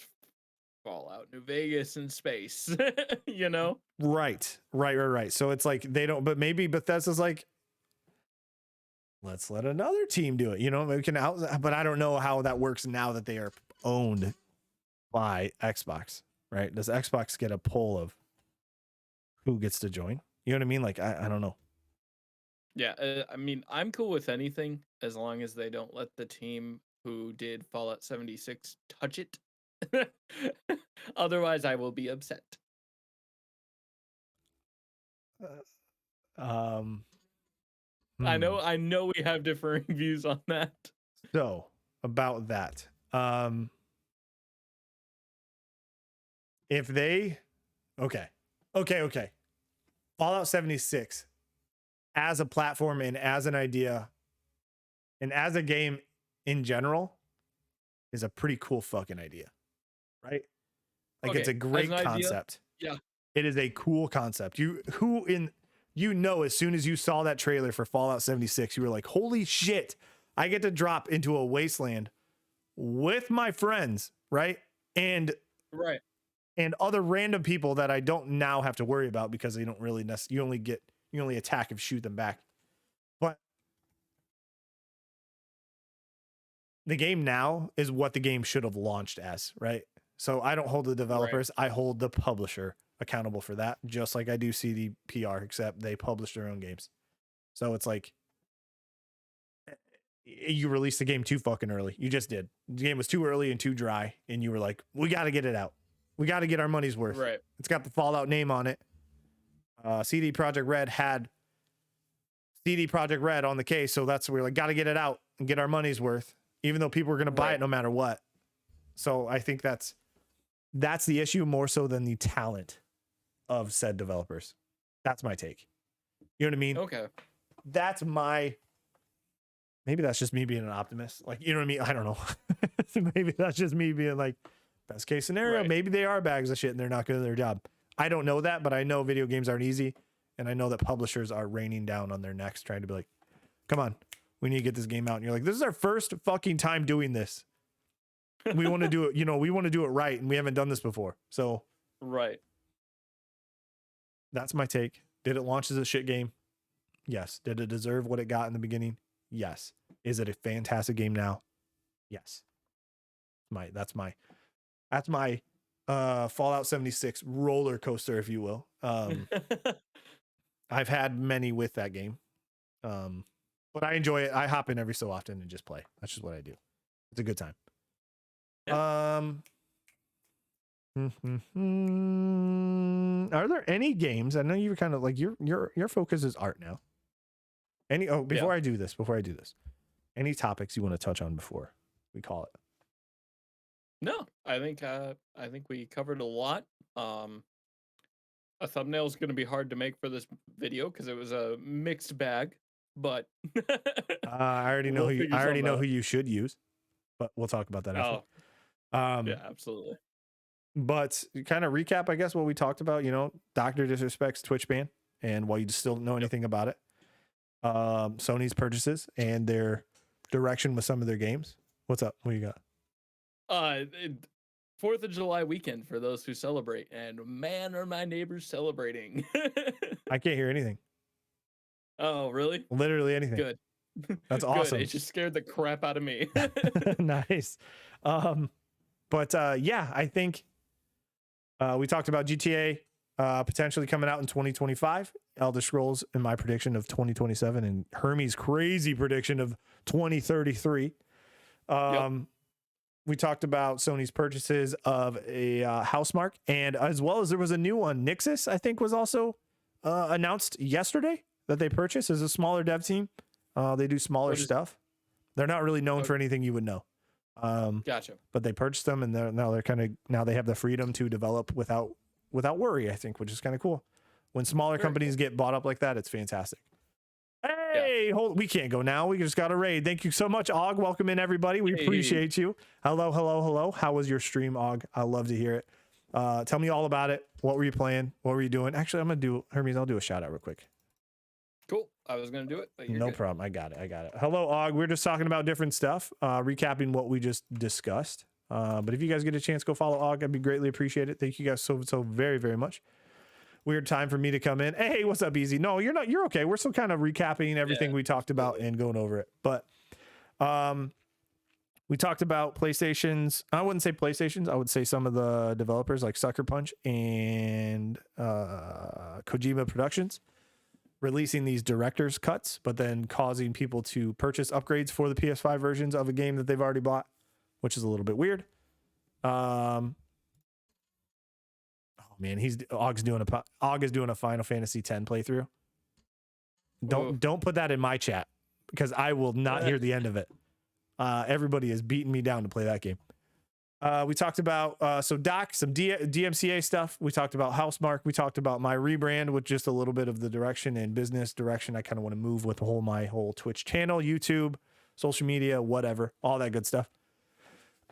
Fallout New Vegas in space. You know? Right. So it's like they don't, but maybe Bethesda's like, let's let another team do it. You know, we can but I don't know how that works now that they are owned by Xbox, right? Does Xbox get a pull of who gets to join? You know what I mean? Like, I don't know. Yeah. I mean, I'm cool with anything as long as they don't let the team who did Fallout 76 touch it. Otherwise, I will be upset. I know we have differing views on that. So about that, if they, okay, Fallout 76 as a platform and as an idea and as a game in general is a pretty cool fucking idea, right? Like, it's a great concept. Yeah, it is a cool concept. As soon as you saw that trailer for Fallout 76, you were like, holy shit, I get to drop into a wasteland with my friends, right? And other random people that I don't now have to worry about because they don't really you only attack and shoot them back. But the game now is what the game should have launched as, right? So I don't hold the developers, I hold the publisher accountable for that, just like I do CDPR, except they publish their own games. So it's like, you released the game too fucking early. You just did. The game was too early and too dry, and you were like, we got to get it out. We got to get our money's worth. Right. It's got the Fallout name on it. CD Projekt Red had CD Projekt Red on the case, so that's where we're like, got to get it out and get our money's worth, even though people are going to buy it no matter what. So I think that's the issue more so than the talent of said developers. That's my take. You know what I mean? Okay. Maybe that's just me being an optimist. Like, you know what I mean? I don't know. Maybe that's just me being like, best case scenario. Right. Maybe they are bags of shit and they're not good at their job. I don't know that, but I know video games aren't easy. And I know that publishers are raining down on their necks, trying to be like, come on, we need to get this game out. And you're like, this is our first fucking time doing this. We want to do it. We want to do it right. And we haven't done this before. So, that's my take. Did it launch as a shit game? Yes. Did it deserve what it got in the beginning? Yes. Is it a fantastic game now? Yes. That's my Fallout 76 roller coaster, if you will. I've had many with that game. But I enjoy it. I hop in every so often and just play. That's just what I do. It's a good time. Yeah. Are there any games? I know you were kind of like your focus is art now. Before I do this, any topics you want to touch on before we call it? No, I think we covered a lot. A thumbnail is going to be hard to make for this video because it was a mixed bag, but I already know who you should use, but we'll talk about that after. Yeah, absolutely. But kind of recap, I guess, what we talked about. Dr. Disrespect's Twitch ban, and while you still don't know anything about it, Sony's purchases and their direction with some of their games. What's up? What you got? 4th of July weekend for those who celebrate, and man, are my neighbors celebrating. I can't hear anything. Oh, really? Literally anything. Good. That's awesome. It just scared the crap out of me. Nice. But I think we talked about GTA potentially coming out in 2025. Elder Scrolls, in my prediction, of 2027, and Hermes' crazy prediction of 2033. We talked about Sony's purchases of a Housemarque, and as well as there was a new one, Nixus, I think, was also announced yesterday. that they purchase is a smaller dev team. They do smaller stuff. They're not really known for anything you would know. Gotcha. But they purchased them, and now they have the freedom to develop without worry, I think, which is kind of cool. When smaller companies get bought up like that, it's fantastic. Hey, we can't go now. We just got a raid. Thank you so much, Og. Welcome in, everybody. We appreciate you. Hello, hello, hello. How was your stream, Og? I love to hear it. Tell me all about it. What were you playing? What were you doing? Actually, I'm gonna do Hermes. I'll do a shout out real quick. Cool. I was gonna do it, but no problem. I got it. Hello, Og. We're just talking about different stuff, recapping what we just discussed. But if you guys get a chance, go follow Og. I'd be greatly appreciated. Thank you guys so very, very much. Weird time for me to come in. Hey, what's up, Easy? No, you're not. You're okay. We're still kind of recapping everything we talked about and going over it. But we talked about PlayStations. I wouldn't say PlayStations. I would say some of the developers like Sucker Punch and Kojima Productions releasing these director's cuts, but then causing people to purchase upgrades for the PS5 versions of a game that they've already bought, which is a little bit weird. Oh man, Og is doing a Final Fantasy X playthrough. Don't put that in my chat because I will not hear the end of it. Everybody is beating me down to play that game. We talked about some DMCA stuff. We talked about Housemark. We talked about my rebrand with just a little bit of the direction and business direction I kind of want to move with my whole Twitch channel, YouTube, social media, whatever, all that good stuff.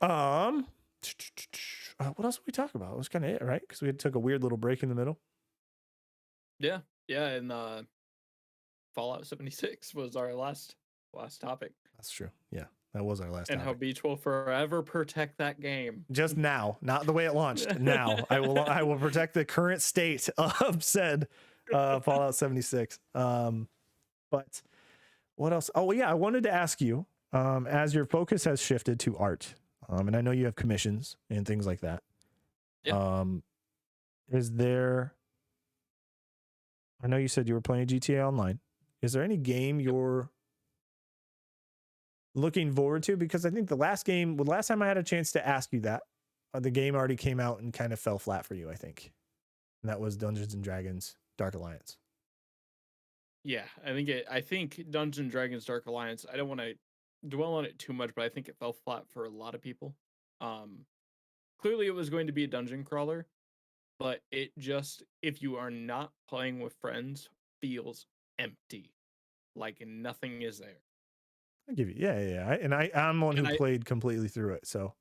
What else did we talk about? It was kind of it, right? Because we took a weird little break in the middle. Yeah, and Fallout 76 was our last topic. That's true. Yeah, that was our last. And topic. how Beach will forever protect that game. Just now, not the way it launched. Now, I will protect the current state of said Fallout 76. But what else? Oh yeah, I wanted to ask you, as your focus has shifted to art. And I know you have commissions and things like that. Yeah. Is there, I know you said you were playing GTA Online. Is there any game you're looking forward to? Because I think the last time I had a chance to ask you that, the game already came out and kind of fell flat for you, I think. And that was Dungeons and Dragons Dark Alliance. Yeah, I think Dungeons and Dragons Dark Alliance, I don't want to dwell on it too much, but I think it fell flat for a lot of people. Clearly it was going to be a dungeon crawler, but it just, if you are not playing with friends, feels empty, like nothing is there. I give you, yeah. I'm the one who played completely through it, so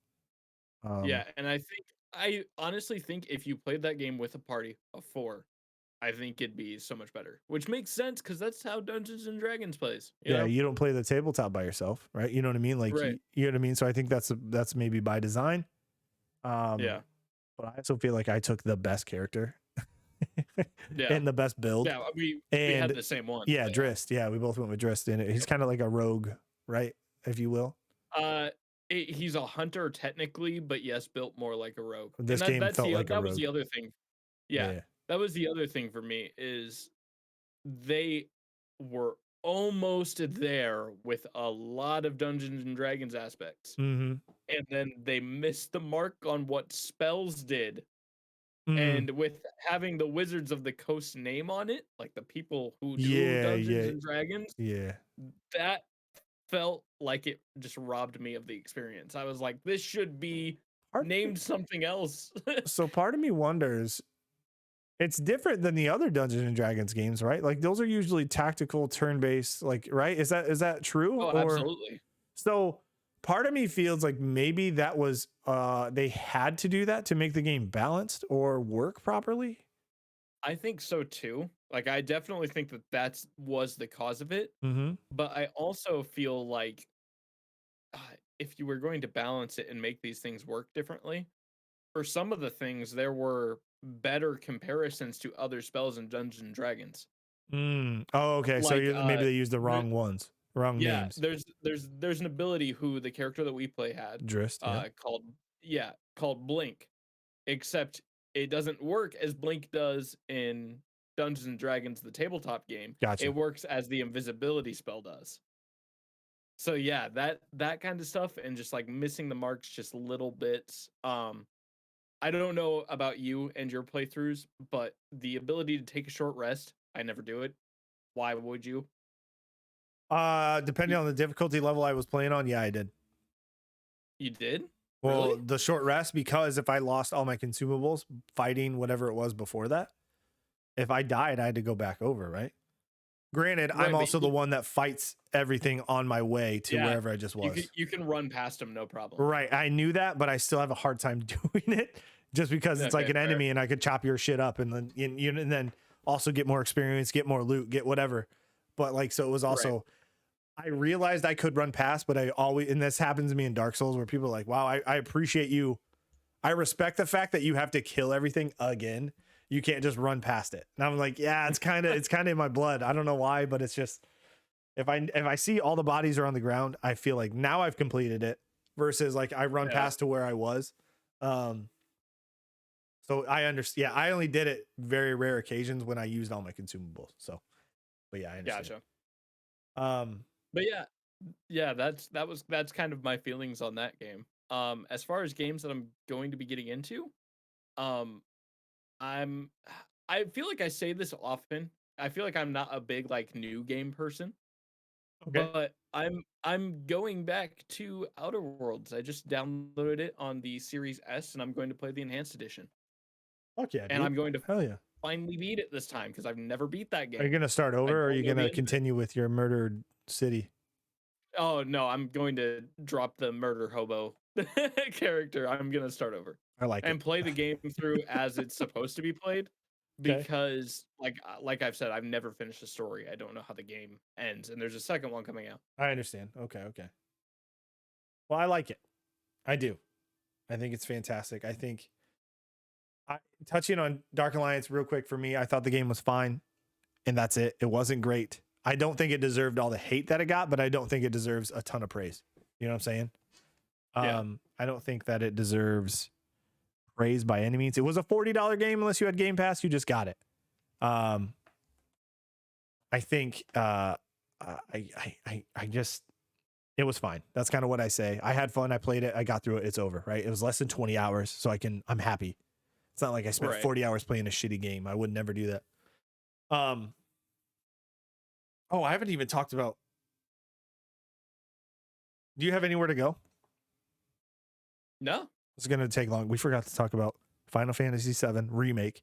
yeah, and I honestly think if you played that game with a party of 4, I think it'd be so much better, which makes sense because that's how Dungeons and Dragons plays. You know? You don't play the tabletop by yourself, right? You know what I mean? Like, right. You know what I mean? So I think that's maybe by design. Yeah. But I also feel like I took the best character and the best build. Yeah, we had the same one. Yeah, Drist. Yeah, we both went with Drist in it. He's kind of like a rogue, right? If you will. He's a hunter technically, but yes, built more like a rogue. This game felt like a rogue. That was the other thing. Yeah. That was the other thing for me is they were almost there with a lot of Dungeons and Dragons aspects. Mm-hmm. And then they missed the mark on what spells did. And with having the Wizards of the Coast name on it, like the people who do Dungeons and Dragons, that felt like it just robbed me of the experience. I was like, this should be named something else. So part of me wonders, it's different than the other Dungeons and Dragons games, right? Like those are usually tactical turn-based, like, right? Is that true? Oh, absolutely. So part of me feels like maybe that was they had to do that to make the game balanced or work properly. I think so too. Like I definitely think that was the cause of it. Mm-hmm. But I also feel like if you were going to balance it and make these things work differently, for some of the things there were better comparisons to other spells in Dungeons and Dragons. Oh, okay. Like, so maybe they used the wrong ones, wrong names. There's an ability who the character that we play had, Drist, called Blink, except it doesn't work as Blink does in Dungeons and Dragons, the tabletop game. Gotcha. It works as the invisibility spell does. So yeah, that kind of stuff and just like missing the marks just little bits. I don't know about you and your playthroughs, but the ability to take a short rest, I never do it. why would you? Depending on the difficulty level I was playing on, yeah, I did. You did? Well, Really? the short rest, because if I lost all my consumables fighting whatever it was before that, if I died, I had to go back over, right? Granted, I'm Right, but also the one that fights everything on my way to yeah, wherever I just was. you can run past them, no problem. Right. I knew that, but I still have a hard time doing it just because it's like Okay, an fair. enemy and I could chop your shit up and then and then also get more experience, get more loot, get whatever. But like, so it was Right. also, I realized I could run past, but I always, and this happens to me in Dark Souls where people are like, wow, I appreciate you. I respect the fact that you have to kill everything again. You can't just run past it. And I'm like, yeah, it's kind of in my blood. I don't know why, but it's just, if I see all the bodies are on the ground, I feel like now I've completed it versus like I run Yeah. past to where I was. So I understand. Yeah, I only did it very rare occasions when I used all my consumables. So, but yeah, I understand. Gotcha. But yeah, that's kind of my feelings on that game. As far as games that I'm going to be getting into, um, I'm I feel like I say this often. I feel like I'm not a big like new game person, Okay. but I'm going back to Outer Worlds. I just downloaded it on the Series S, and I'm going to play the enhanced edition. Fuck yeah, And dude. I'm going to Hell yeah. finally beat it this time because I've never beat that Are you game. gonna start I over or are don't you know the gonna end of it. continue with your murdered city? Oh no, I'm going to drop the murder hobo character. I'm gonna start over I like it. and play the game through as it's supposed to be played, Okay. because like I've said, I've never finished the story. I don't know how the game ends, and there's a second one coming out. I understand. Okay. Okay. Well, I like it. I do. I think it's fantastic. I think touching on Dark Alliance real quick for me, I thought the game was fine and that's it. It wasn't great. I don't think it deserved all the hate that it got, but I don't think it deserves a ton of praise. You know what I'm saying? Yeah. I don't think that it deserves praise by any means. It was a $40 game unless you had Game Pass, you just got it. I think I just it was fine. That's kind of what I say. I had fun. I played it. I got through it. It's over, right? It was less than 20 hours, so I'm happy. It's not like I spent Right. 40 hours playing a shitty game. I would never do that. Oh, I haven't even talked about. Do you have anywhere to go? No. It's going to take long. We forgot to talk about Final Fantasy VII Remake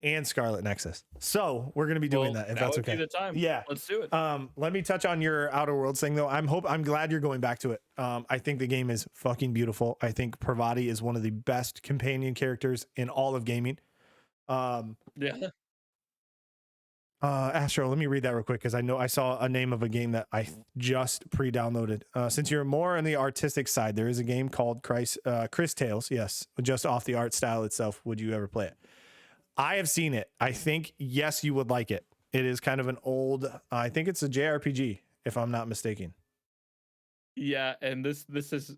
and Scarlet Nexus. So we're going to be doing that if now that's would be okay. the time. Yeah. Let's do it. Let me touch on your Outer Worlds thing though. I'm glad you're going back to it. I think the game is fucking beautiful. I think Parvati is one of the best companion characters in all of gaming. Yeah. Astro, let me read that real quick because I know I saw a name of a game that I just pre-downloaded. Since you're more on the artistic side, there is a game called Chris Tales. Yes, just off the art style itself. Would you ever play it? I have seen it. I think yes, you would like it. It is kind of an old. I think it's a JRPG, if I'm not mistaken. Yeah, and this is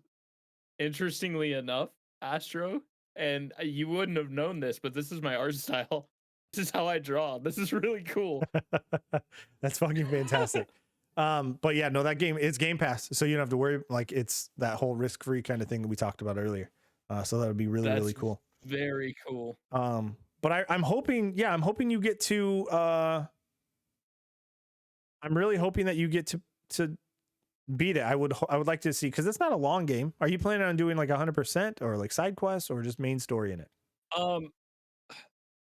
interestingly enough, Astro, and you wouldn't have known this, but this is my art style. This is how I draw. This is really cool. That's fucking fantastic. But yeah, no, that game, it's Game Pass, so you don't have to worry. Like it's that whole risk-free kind of thing that we talked about earlier. So that would be really, really cool. Very cool. But I'm hoping, yeah, I'm hoping you get to. I'm really hoping that you get to beat it. I would like to see, because it's not a long game. Are you planning on doing like 100% or like side quests or just main story in it?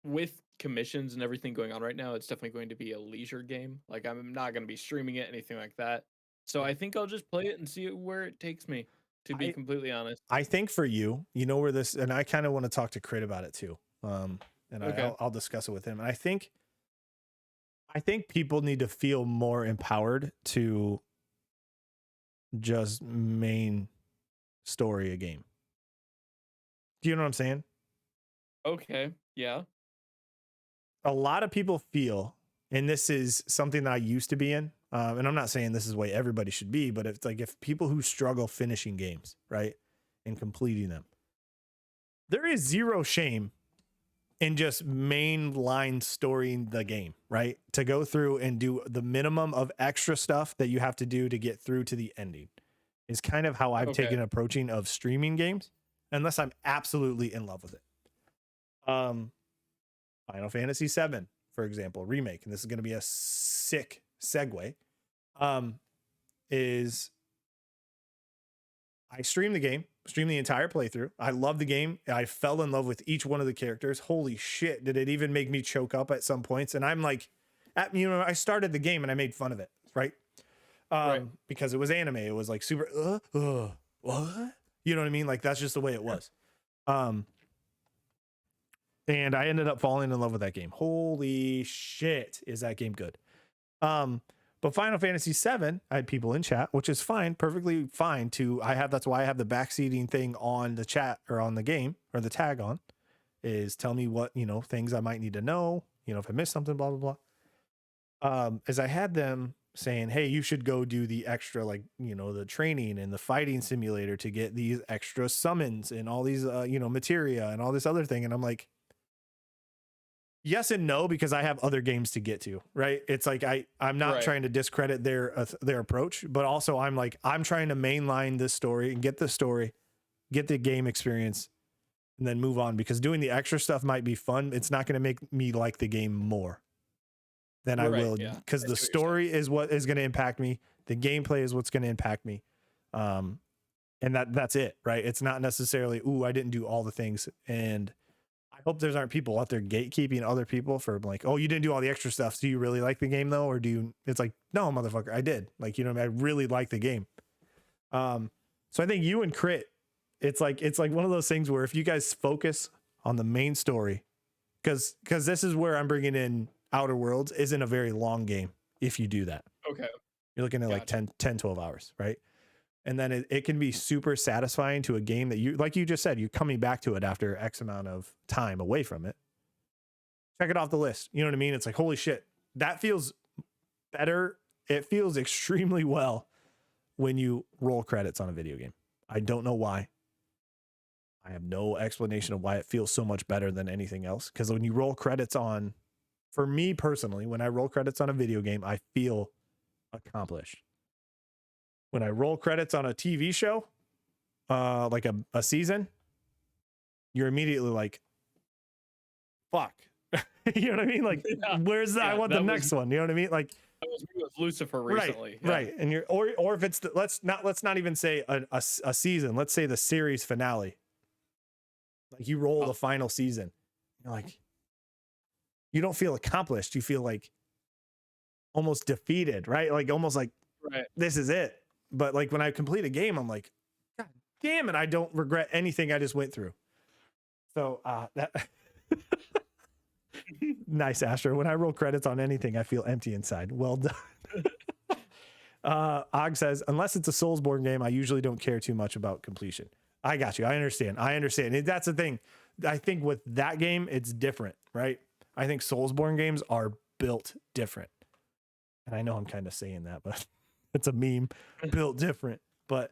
With commissions and everything going on right now, it's definitely going to be a leisure game. Like I'm not going to be streaming it, anything like that. So I think I'll just play it and see where it takes me, to be completely honest. I think for you, you know where this, and I kind of want to talk to Crit about it too. And Okay. I'll discuss it with him. And I think people need to feel more empowered to just main story a game. Do you know what I'm saying? Okay. Yeah. A lot of people feel, and this is something that I used to be in, and I'm not saying this is the way everybody should be, but it's like if people who struggle finishing games, right, and completing them, there is zero shame in just mainline storying the game, right? To go through and do the minimum of extra stuff that you have to do to get through to the ending is kind of how I've taken approaching of streaming games, unless I'm absolutely in love with it. Final Fantasy VII for example, remake, and this is going to be a sick segue, is I streamed the entire playthrough. I love the game. I fell in love with each one of the characters. Holy shit, did it even make me choke up at some points? And I'm like, I started the game and I made fun of it, right? Right. Because it was anime. It was like super, what? You know what I mean? Like, that's just the way it was. And I ended up falling in love with that game. Holy shit, is that game good? But Final Fantasy VII, I had people in chat, which is fine, perfectly fine that's why I have the backseating thing on the chat or on the game or the tag on, is tell me what, things I might need to know, if I missed something, blah, blah, blah. As I had them saying, hey, you should go do the extra, like, the training and the fighting simulator to get these extra summons and all these, materia and all this other thing. And I'm like, yes and no, because I have other games to get to, right? It's like I'm not trying to discredit their approach, but also I'm trying to mainline this story and get the game experience, and then move on, because doing the extra stuff might be fun. It's not going to make me like the game more than I will, because the story is what is going to impact me. The gameplay is what's going to impact me. And that's it, right? It's not necessarily, I didn't do all the things. And I hope there's aren't people out there gatekeeping other people for like, oh, you didn't do all the extra stuff. Do you really like the game though? Or it's like, no, motherfucker, I did. Like, what I mean? I really like the game. So I think you and Crit, it's like one of those things where if you guys focus on the main story, because this is where I'm bringing in Outer Worlds, isn't a very long game. If you do that, Okay, you're looking at like 10, 12 hours, right? And then it can be super satisfying to a game that you, like you just said, you're coming back to it after X amount of time away from it. Check it off the list. You know what I mean? It's like, holy shit, that feels better. It feels extremely well when you roll credits on a video game. I don't know why. I have no explanation of why it feels so much better than anything else. Because when you roll credits on, for me personally, when I roll credits on a video game, I feel accomplished. When I roll credits on a TV show, like a season, you're immediately like, fuck. You know what I mean? Like, where's that? I want the next one. You know what I mean? Like, that was me with Lucifer recently. Right. And or if it's let's not even say a season. Let's say the series finale. Like, you roll the final season. You're like, you don't feel accomplished. You feel like almost defeated, right? Like, almost like, this is it. But like, when I complete a game, I'm like, God damn it, I don't regret anything I just went through. So that nice, Astro. When I roll credits on anything, I feel empty inside. Well done. Og says, unless it's a Soulsborne game, I usually don't care too much about completion. I got you. I understand. That's the thing. I think with that game, it's different, right? I think Soulsborne games are built different. And I know I'm kind of saying that, but it's a meme. Built different. But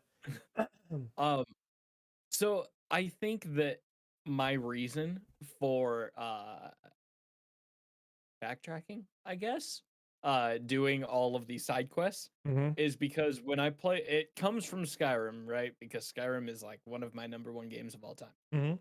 so I think that my reason for backtracking, I guess, doing all of these side quests is because when I play, it comes from Skyrim, right? Because Skyrim is like one of my number one games of all time.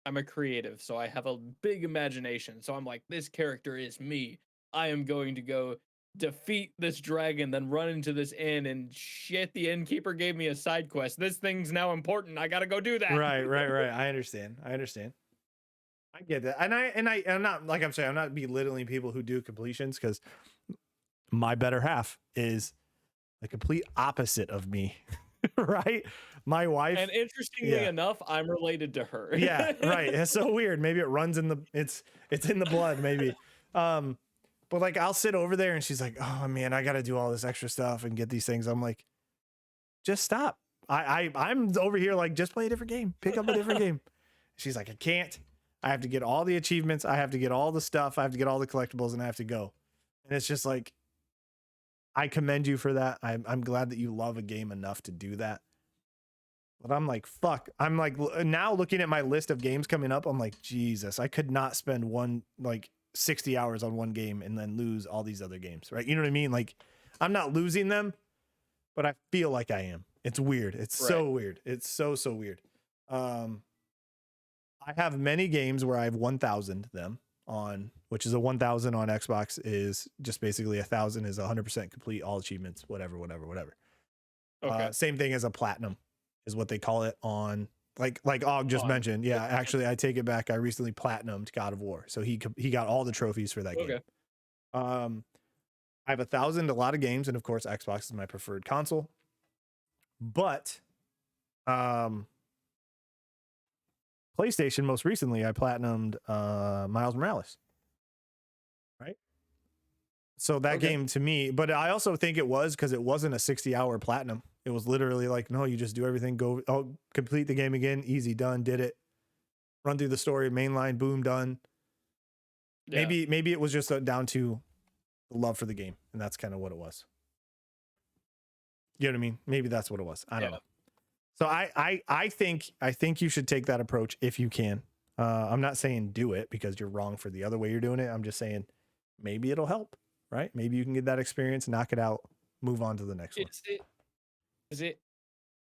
I'm a creative, so I have a big imagination. So I'm like, this character is me. I am going to go defeat this dragon, then run into this inn, and shit, the innkeeper gave me a side quest. This thing's now important. I gotta go do that. Right. I understand. I get that. And I'm not, like I'm saying, I'm not belittling people who do completions, because my better half is the complete opposite of me. Right? My wife. And interestingly enough, I'm related to her. Yeah, right. It's so weird. Maybe it runs in it's in the blood, maybe. But like, I'll sit over there and she's like, oh man, I gotta do all this extra stuff and get these things. I'm like, just stop. I'm over here like, just play a different game. Pick up a different game. She's like, I can't. I have to get all the achievements. I have to get all the stuff. I have to get all the collectibles, and I have to go. And it's just like, I commend you for that. I'm glad that you love a game enough to do that. But I'm like, fuck. I'm like, now looking at my list of games coming up, I'm like, Jesus, I could not spend 60 hours on one game and then lose all these other games, right? You know what I mean? Like, I'm not losing them, but I feel like I am. It's weird. It's so weird. It's so weird. I have many games where I have 1,000 them on, which is a 1,000 on Xbox is just basically 1,000 is 100% complete, all achievements, whatever. Okay. Same thing as a platinum is what they call it on like Og just On mentioned. Yeah, PlayStation. actually I take it back. I recently platinumed God of War. So he got all the trophies for that game. Okay. I have 1,000, a lot of games, and of course Xbox is my preferred console. But PlayStation, most recently, I platinumed Miles Morales. Right. So that game to me, but I also think it was because it wasn't a 60-hour platinum. It was literally like, no, you just do everything, complete the game again, easy, done, did it, run through the story, mainline, boom, done. Yeah. Maybe it was just down to the love for the game, and that's kind of what it was. You know what I mean? Maybe that's what it was. I don't know. So I think you should take that approach if you can. I'm not saying do it because you're wrong for the other way you're doing it. I'm just saying maybe it'll help, right? Maybe you can get that experience, knock it out, move on to the next one. Is it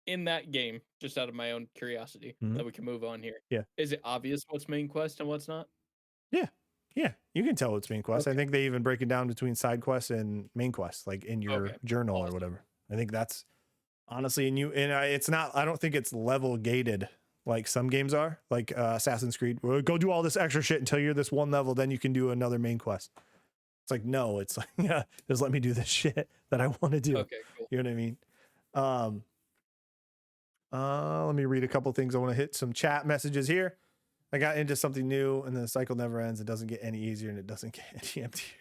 in that game, just out of my own curiosity, that we can move on here? Yeah. Is it obvious what's main quest and what's not? Yeah. Yeah. You can tell it's main quest. Okay. I think they even break it down between side quests and main quests, like in your journal or whatever. I think that's honestly, it's not, I don't think it's level gated like some games are, like Assassin's Creed. Well, go do all this extra shit until you're this one level, then you can do another main quest. It's like, no, it's like, yeah, just let me do this shit that I want to do. Okay, cool. You know what I mean? Let me read a couple things. I want to hit some chat messages here. I got into something new and the cycle never ends. It doesn't get any easier and it doesn't get any emptier.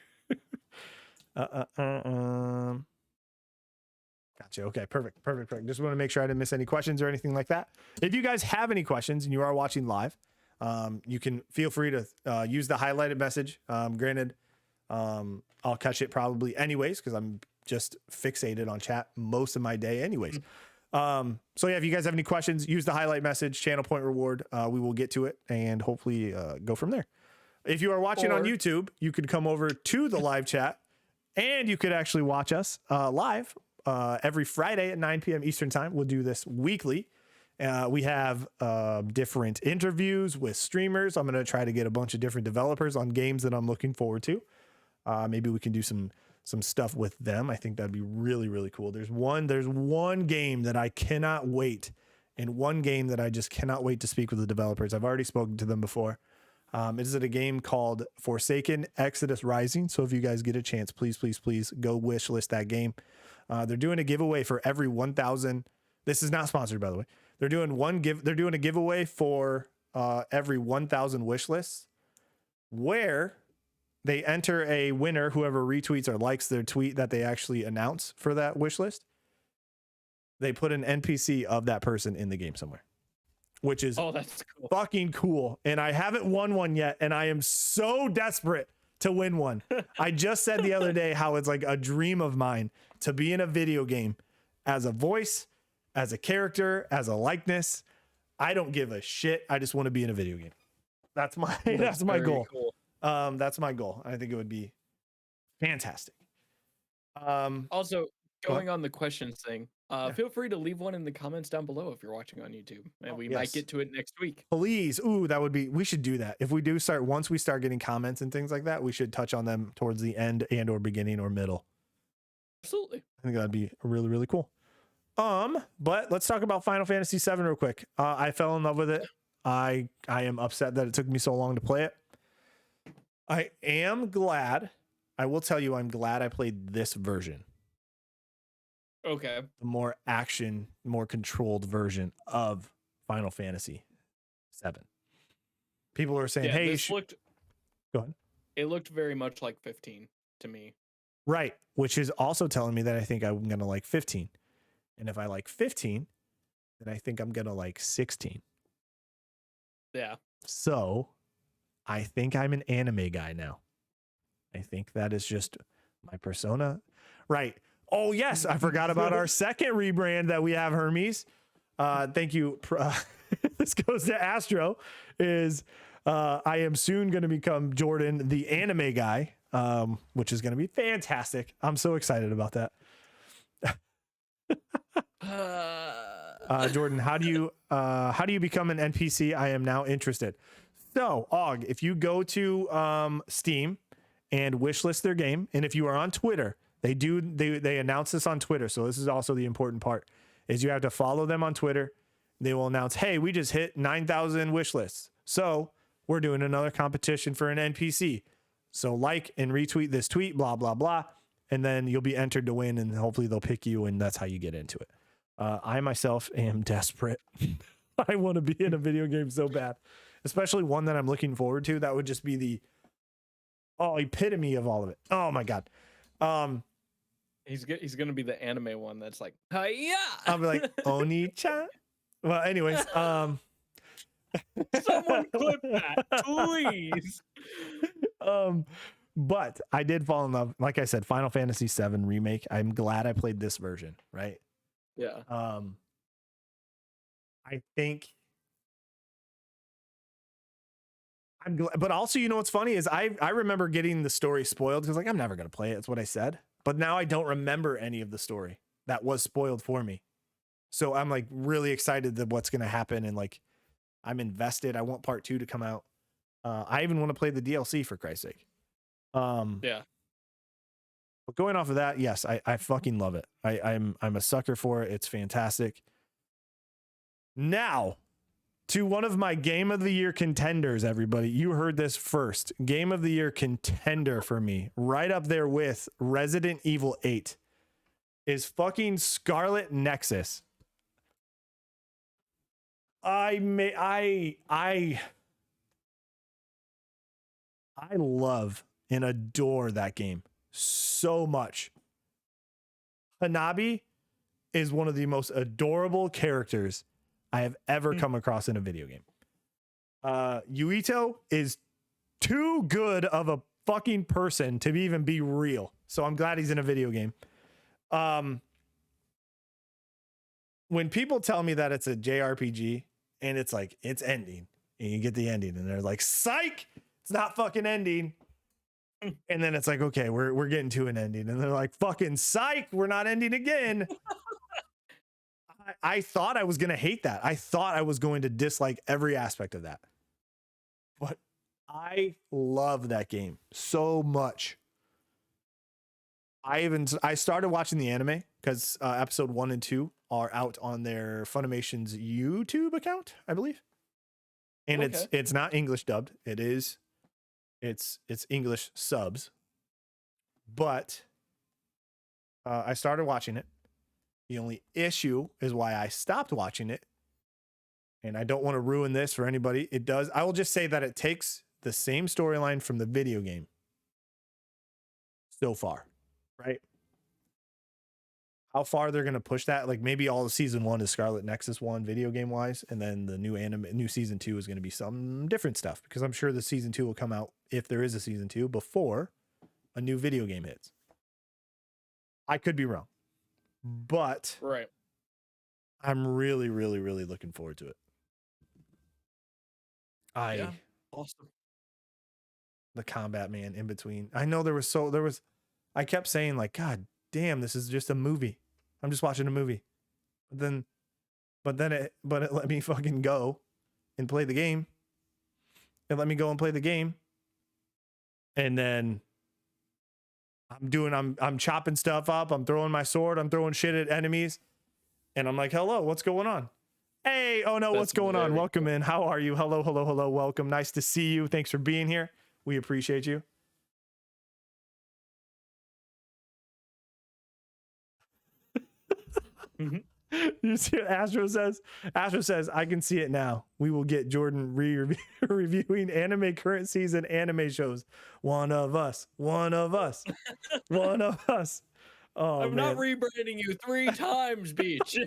Gotcha. Okay, perfect. Just want to make sure I didn't miss any questions or anything like that. If you guys have any questions and you are watching live, you can feel free to use the highlighted message. Granted, I'll catch it probably anyways because I'm just fixated on chat most of my day anyways. So yeah, if you guys have any questions, use the highlight message, channel point reward. We will get to it and hopefully go from there. If you are watching on YouTube, you could come over to the live chat and you could actually watch us live every Friday at 9 p.m. Eastern time. We'll do this weekly. We have different interviews with streamers. I'm going to try to get a bunch of different developers on games that I'm looking forward to. Maybe we can do some stuff with them. I think that'd be really, really cool. There's one game that I cannot wait, and one game that I just cannot wait to speak with the developers. I've already spoken to them before. Is it a game called Forsaken Exodus Rising? So if you guys get a chance, please go wish list that game. They're doing a giveaway for every 1,000. This is not sponsored, by the way. They're doing a giveaway for every 1,000 wish lists, where they enter a winner, whoever retweets or likes their tweet that they actually announce for that wish list. They put an NPC of that person in the game somewhere, which is that's cool. Fucking cool. And I haven't won one yet, and I am so desperate to win one. I just said the other day how it's like a dream of mine to be in a video game as a voice, as a character, as a likeness. I don't give a shit. I just want to be in a video game. That's my goal. Cool. That's my goal. I think it would be fantastic. Also, going on the questions thing, feel free to leave one in the comments down below if you're watching on YouTube, and we might get to it next week. Please. Ooh, we should do that. If we do once we start getting comments and things like that, we should touch on them towards the end and or beginning or middle. Absolutely. I think that'd be really, really cool. But let's talk about Final Fantasy VII real quick. I fell in love with it. I am upset that it took me so long to play it. I am glad. I will tell you, I'm glad I played this version. Okay. The more action, more controlled version of Final Fantasy VII. People are saying, "Hey, go ahead." It looked very much like 15 to me. Right, which is also telling me that I think I'm gonna like 15, and if I like 15, then I think I'm gonna like 16. Yeah. So, I think I'm an anime guy now. I think that is just my persona. Right. Oh, yes. I forgot about our second rebrand that we have, Hermes. Thank you. This goes to Astro. I am soon going to become Jordan, the anime guy, which is going to be fantastic. I'm so excited about that. Jordan, how do you become an NPC? I am now interested. So, Og, if you go to Steam and wishlist their game, and if you are on Twitter, they announce this on Twitter. So this is also the important part: is you have to follow them on Twitter. They will announce, "Hey, we just hit 9,000 wish lists, so we're doing another competition for an NPC. So like and retweet this tweet, blah blah blah, and then you'll be entered to win, and hopefully they'll pick you, and that's how you get into it." I myself am desperate. I want to be in a video game so bad, especially one that I'm looking forward to. That would just be the epitome of all of it. Oh my god. He's gonna be the anime one that's like, hiya! I'll be like, Oni-chan. Well, anyways, Someone clip that, please. But I did fall in love. Like I said, Final Fantasy VII Remake. I'm glad I played this version, right? Yeah. I think I'm glad, but also, you know what's funny is I remember getting the story spoiled because like I'm never gonna play it. That's what I said. But now I don't remember any of the story that was spoiled for me. So I'm like really excited that what's gonna happen, and like I'm invested. I want part 2 to come out. I even want to play the DLC for Christ's sake. Yeah. But going off of that, yes, I fucking love it. I'm a sucker for it. It's fantastic. Now, to one of my Game of the Year contenders, everybody. You heard this first. Game of the Year contender for me, right up there with Resident Evil 8, is fucking Scarlet Nexus. I love and adore that game so much. Hanabi is one of the most adorable characters I have ever come across in a video game. Yuito is too good of a fucking person to even be real. So I'm glad he's in a video game. When people tell me that it's a JRPG and it's like, it's ending, and you get the ending and they're like, psych, it's not fucking ending. And then it's like, okay, we're getting to an ending. And they're like, fucking psych, we're not ending again. I thought I was going to hate that. I thought I was going to dislike every aspect of that. But I love that game so much. I started watching the anime because episode 1 and 2 are out on their Funimation's YouTube account, I believe. And Okay. it's not English dubbed. It's English subs. But I started watching it. The only issue is why I stopped watching it. And I don't want to ruin this for anybody. I will just say that it takes the same storyline from the video game so far, right? How far they're going to push that, like maybe all of season 1 is Scarlet Nexus 1 video game wise, and then the new season 2 is going to be some different stuff, because I'm sure the season 2 will come out, if there is a season 2, before a new video game hits. I could be wrong, but Right. I'm really, really, really looking forward to it. Yeah. Awesome. The combat, man, in between. I know I kept saying like, God damn, this is just a movie. I'm just watching a movie. But it let me fucking go and play the game. It let me go and play the game. And then I'm chopping stuff up. I'm throwing my sword. I'm throwing shit at enemies. And I'm like, hello, what's going on? Hey, oh no, what's going on? Welcome in. How are you? Hello, hello, hello. Welcome. Nice to see you. Thanks for being here. We appreciate you. You see what Astro says? Astro says, I can see it now. We will get Jordan reviewing anime current season anime shows. One of us. One of us. One of us. Oh, I'm not rebranding you 3 times, Beach.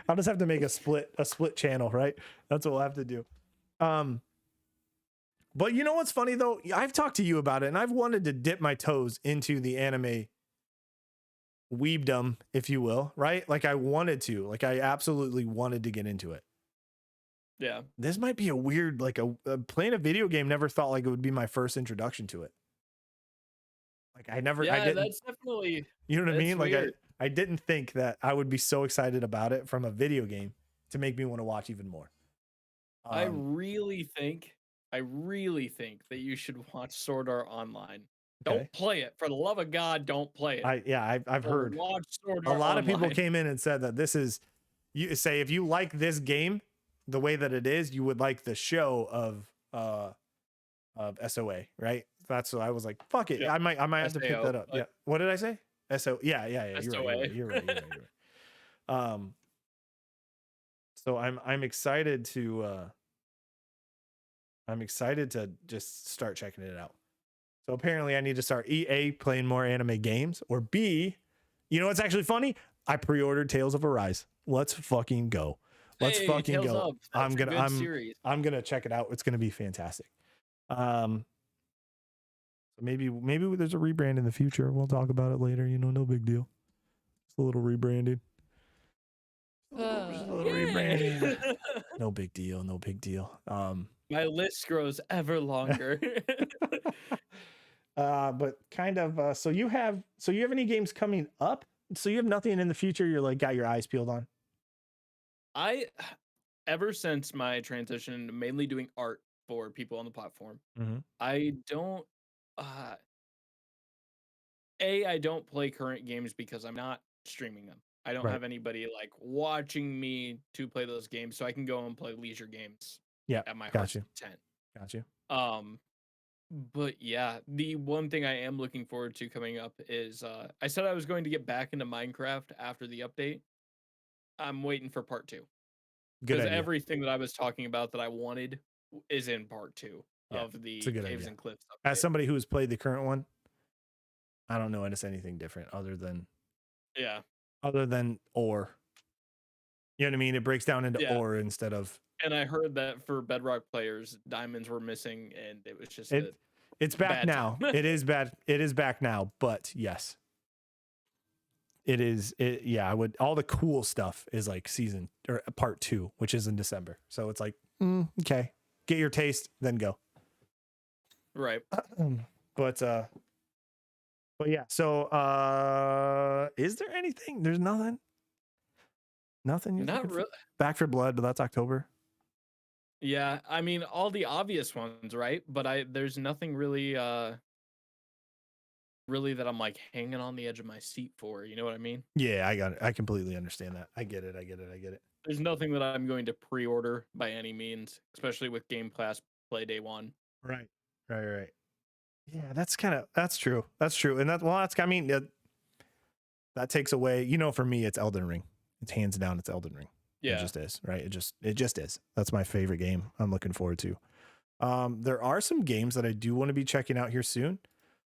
I'll just have to make a split channel, right? That's what we'll have to do. But you know what's funny though? I've talked to you about it, and I've wanted to dip my toes into the anime weebdom, if you will, right? Like I wanted to, like I absolutely wanted to get into it. Yeah. This might be a weird, like playing a video game, never thought like it would be my first introduction to it. Like I didn't, that's definitely, you know what I mean? Like weird. I didn't think that I would be so excited about it from a video game to make me want to watch even more. I really think that you should watch Sword Art Online. Okay. Don't play it. For the love of God, don't play it. I've But heard watch Sword a Art lot of people Online. came in and said that this is, you say, if you like this game the way that it is, you would like the show of SOA, right? That's what I was like, fuck it. Yeah. I might have to pick SAO, that up. Yeah. What did I say? Yeah. You're right. SOA. You're right. Um, so I'm excited to just start checking it out. So apparently I need to start A, playing more anime games, or B, you know what's actually funny? I pre-ordered Tales of Arise. Let's fucking go. Let's Hey, fucking Tales go. Up. That's a good series. I'm gonna check it out. It's gonna be fantastic. So maybe there's a rebrand in the future. We'll talk about it later. You know, no big deal. Just a little rebranding. Just a little rebranding. No big deal. No big deal. My list grows ever longer. But kind of. So you have any games coming up? So you have nothing in the future. You're like got your eyes peeled on. Ever since my transition to mainly doing art for people on the platform, I don't. I don't play current games because I'm not streaming them. I don't have anybody like watching me to play those games, so I can go and play leisure games. Yeah, at my got heart's you. content. Got you. But yeah, the one thing I am looking forward to coming up is I said I was going to get back into Minecraft after the update. I'm waiting for part 2. Good Because idea. everything that I was talking about that I wanted is in part 2 Yeah, of the it's a good Caves idea. and Cliffs update. As somebody who has played the current one, I don't know anything different other than ore. You know what I mean? It breaks down into ore instead of. And I heard that for Bedrock players, diamonds were missing, and it was just it's back now. It is bad. It is back now. But yes, it is. Yeah, I would. All the cool stuff is like season or part 2, which is in December. So it's like, okay, get your taste, then go. Right. But yeah. So is there anything? There's nothing. Nothing. Not really. Back for Blood, but that's October. Yeah, I mean all the obvious ones, right? But there's nothing really really that I'm like hanging on the edge of my seat for, you know what I mean? Yeah, I got it. I completely understand that. I get it. There's nothing that I'm going to pre-order by any means, especially with Game Pass Play Day 1. Right. Yeah, that's true. And I mean, that takes away, for me, it's Elden Ring. It's hands down, it's Elden Ring. Yeah. It just is, right? It just is. That's my favorite game I'm looking forward to. There are some games that I do want to be checking out here soon.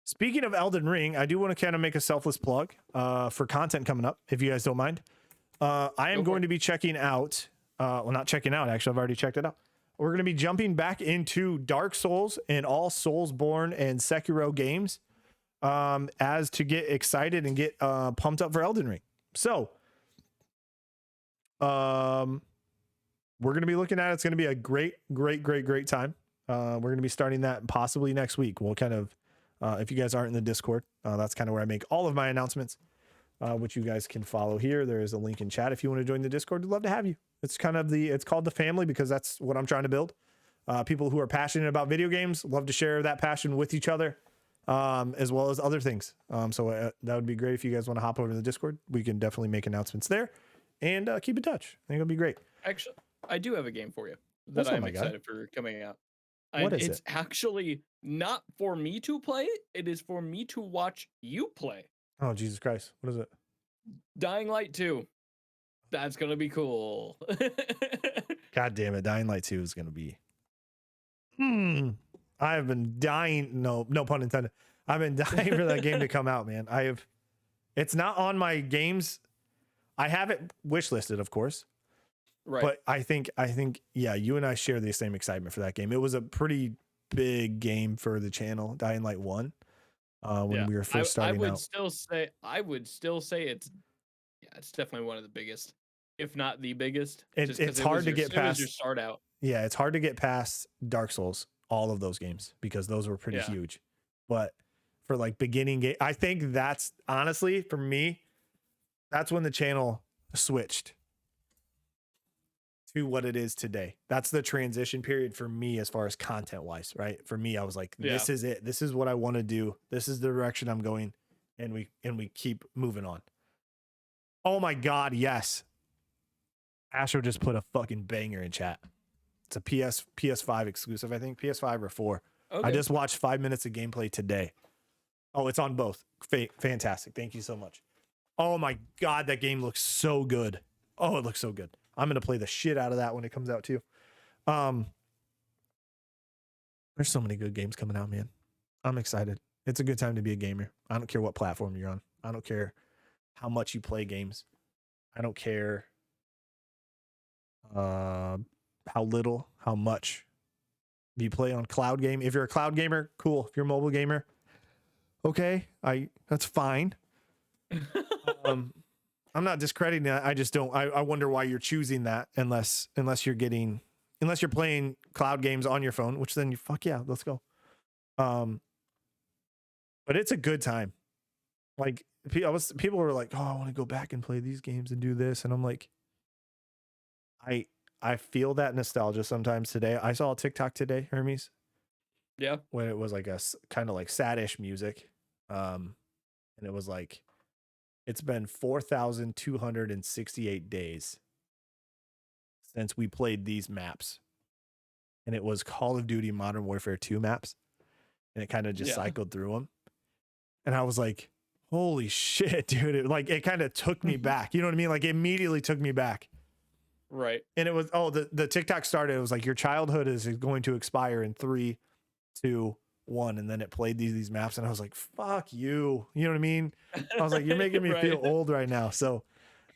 Speaking of Elden Ring, I do want to kind of make a selfless plug for content coming up, if you guys don't mind. I am going to be checking out, not checking out, actually, I've already checked it out. We're going to be jumping back into Dark Souls and all Soulsborne and Sekiro games as to get excited and get pumped up for Elden Ring. So, we're going to be looking at it. It's going to be a great time. We're going to be starting that possibly next week. We'll kind of, if you guys aren't in the Discord, that's kind of where I make all of my announcements, which you guys can follow here. There is a link in chat if you want to join the Discord. We'd love to have you. It's kind of it's called the family because that's what I'm trying to build. People who are passionate about video games love to share that passion with each other, as well as other things. So that would be great if you guys want to hop over to the Discord. We can definitely make announcements there and keep in touch. I think it'll be great. Actually, I do have a game for you that I'm excited for coming out. What is it? It's actually not for me to play it. It is for me to watch you play. Oh, Jesus Christ. What is it? Dying Light 2. That's going to be cool. God damn it. Dying Light 2 is going to be. I've been dying. No pun intended. I've been dying for that game to come out, man. It's not on my games. I have it wishlisted, of course. Right. But I think, yeah, you and I share the same excitement for that game. It was a pretty big game for the channel, Dying Light 1, when we were first starting out. I would still say it's definitely one of the biggest, if not the biggest. It's hard to get past. It was your start out. Yeah, it's hard to get past Dark Souls, all of those games, because those were pretty huge. But for like beginning game, I think that's honestly for me, That's when the channel switched to what it is today. That's the transition period for me as far as content wise, right? For me, I was like, Yeah. this is it. This is what I want to do. This is the direction I'm going. And we keep moving on. Oh my God, yes. Astro just put a fucking banger in chat. It's a PS5 exclusive, I think. PS5 or 4. Okay. I just watched 5 minutes of gameplay today. Oh, it's on both. Fantastic. Thank you so much. Oh my God, that game looks so good. Oh, it looks so good. I'm gonna play the shit out of that when it comes out too. There's so many good games coming out, man. I'm excited. It's a good time to be a gamer. I don't care what platform you're on. I don't care how much you play games. I don't care how little, how much. If you play on cloud game, if you're a cloud gamer, cool. If you're a mobile gamer, okay, that's fine. I'm not discrediting that. I just don't. I wonder why you're choosing that unless you're playing cloud games on your phone, which then fuck yeah, let's go. But it's a good time. Like people were like, oh, I want to go back and play these games and do this, and I'm like, I feel that nostalgia sometimes today. I saw a TikTok today, Hermes. Yeah. When it was like a kind of like saddish music, and it was like, it's been 4,268 days since we played these maps. And it was Call of Duty Modern Warfare 2 maps. And it kind of just cycled through them. And I was like, holy shit, dude. It kind of took me back. You know what I mean? Like, it immediately took me back. Right. And it was, the TikTok started. It was like, your childhood is going to expire in 3, 2, 1. And then it played these maps. And I was like, fuck you. You know what I mean? I was like, you're making me feel old right now. So,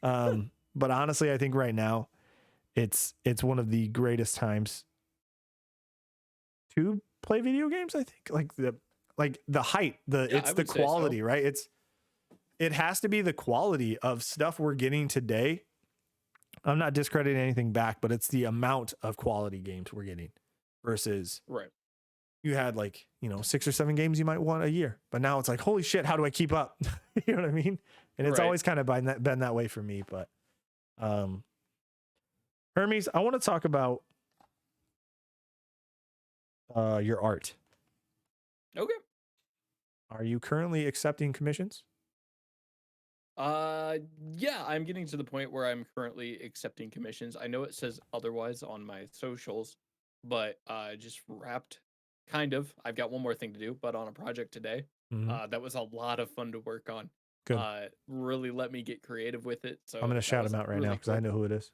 but honestly, I think right now it's one of the greatest times to play video games. I think like the height, it's the quality, so. Right? It has to be the quality of stuff we're getting today. I'm not discrediting anything back, but it's the amount of quality games we're getting versus you had 6 or 7 games you might want a year, but now it's like, holy shit, how do I keep up? You know what I mean? And it's always kind of been that way for me. But Hermes, I want to talk about your art. Okay. Are you currently accepting commissions? Yeah, I'm getting to the point where I'm currently accepting commissions. I know it says otherwise on my socials, but just wrapped kind of. I've got one more thing to do, but on a project today. That was a lot of fun to work on. Good. Really let me get creative with it. So I'm gonna shout him out right now because I know who it is.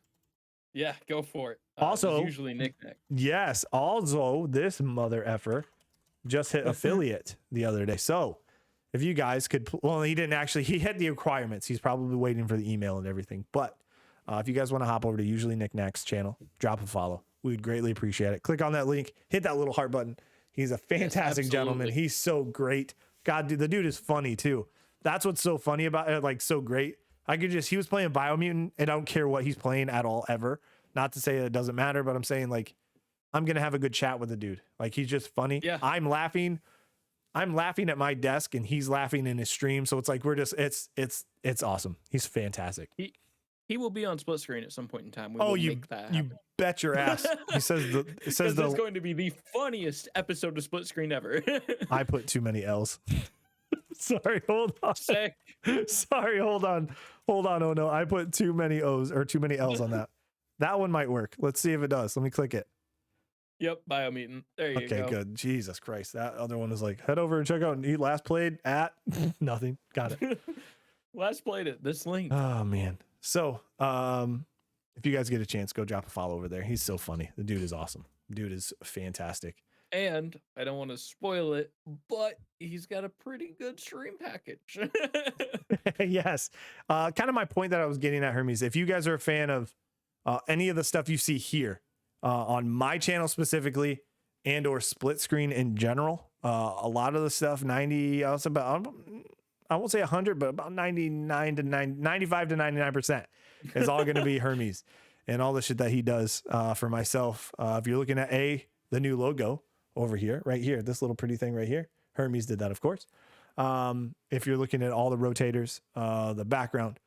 Yeah, go for it. Also, usually Nick. Yes. Also, this mother effer just hit affiliate the other day. So if you guys could, well, he didn't actually, he hit the requirements. He's probably waiting for the email and everything. But if you guys want to hop over to Usually Nick Nack's channel, drop a follow. We'd greatly appreciate it. Click on that link, hit that little heart button. He's a fantastic gentleman. He's so great. God, dude, the dude is funny too. That's what's so funny about it. Like, so great. He was playing Biomutant, and I don't care what he's playing at all, ever. Not to say that it doesn't matter, but I'm saying, like, I'm going to have a good chat with the dude. Like, he's just funny. Yeah. I'm laughing at my desk and he's laughing in his stream. So it's like, it's awesome. He's fantastic. He will be on Split Screen at some point in time. You bet your ass. He says it's going to be the funniest episode of Split Screen ever. I put too many L's. Sorry, hold on. Sick. Sorry, hold on. Oh no, I put too many O's or too many L's on that. That one might work. Let's see if it does. Let me click it. Yep, Biomutant. There you go. Okay, good. Jesus Christ. That other one is like, head over and check out and he last played at nothing. Got it. Last played at this link. Oh man. So if you guys get a chance, go drop a follow over there. He's so funny. The dude is awesome. Dude is fantastic. And I don't want to spoil it, but he's got a pretty good stream package. Yes. Kind of my point that I was getting at, Hermes. If you guys are a fan of any of the stuff you see here on my channel specifically and or Split Screen in general, a lot of the stuff, 90, I won't say 100, but about 95 to 99% is all going to be Hermes and all the shit that he does for myself. If you're looking at the new logo over here, right here, this little pretty thing right here, Hermes did that, of course. If you're looking at all the rotators, the background,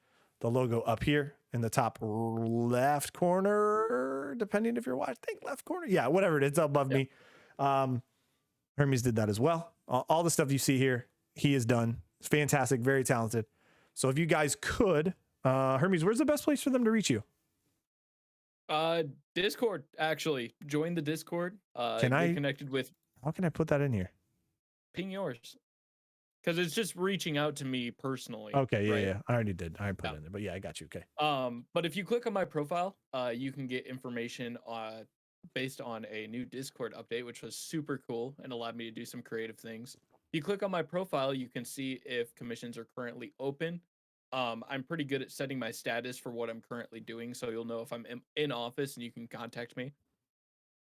the logo up here in the top left corner, depending if you're watching, I think left corner. Yeah, whatever it is above me. Hermes did that as well. All the stuff you see here, he has done. It's fantastic, very talented. So if you guys could, Hermes, where's the best place for them to reach you? Discord, actually. Join the Discord. Can get I connected with How can I put that in here? Ping Yours. Because it's just reaching out to me personally. Okay, yeah, right? yeah. I already did. I put it in there, but yeah, I got you. Okay. But if you click on my profile, you can get information based on a new Discord update, which was super cool and allowed me to do some creative things. If you click on my profile, you can see if commissions are currently open. I'm pretty good at setting my status for what I'm currently doing, so you'll know if I'm in office and you can contact me.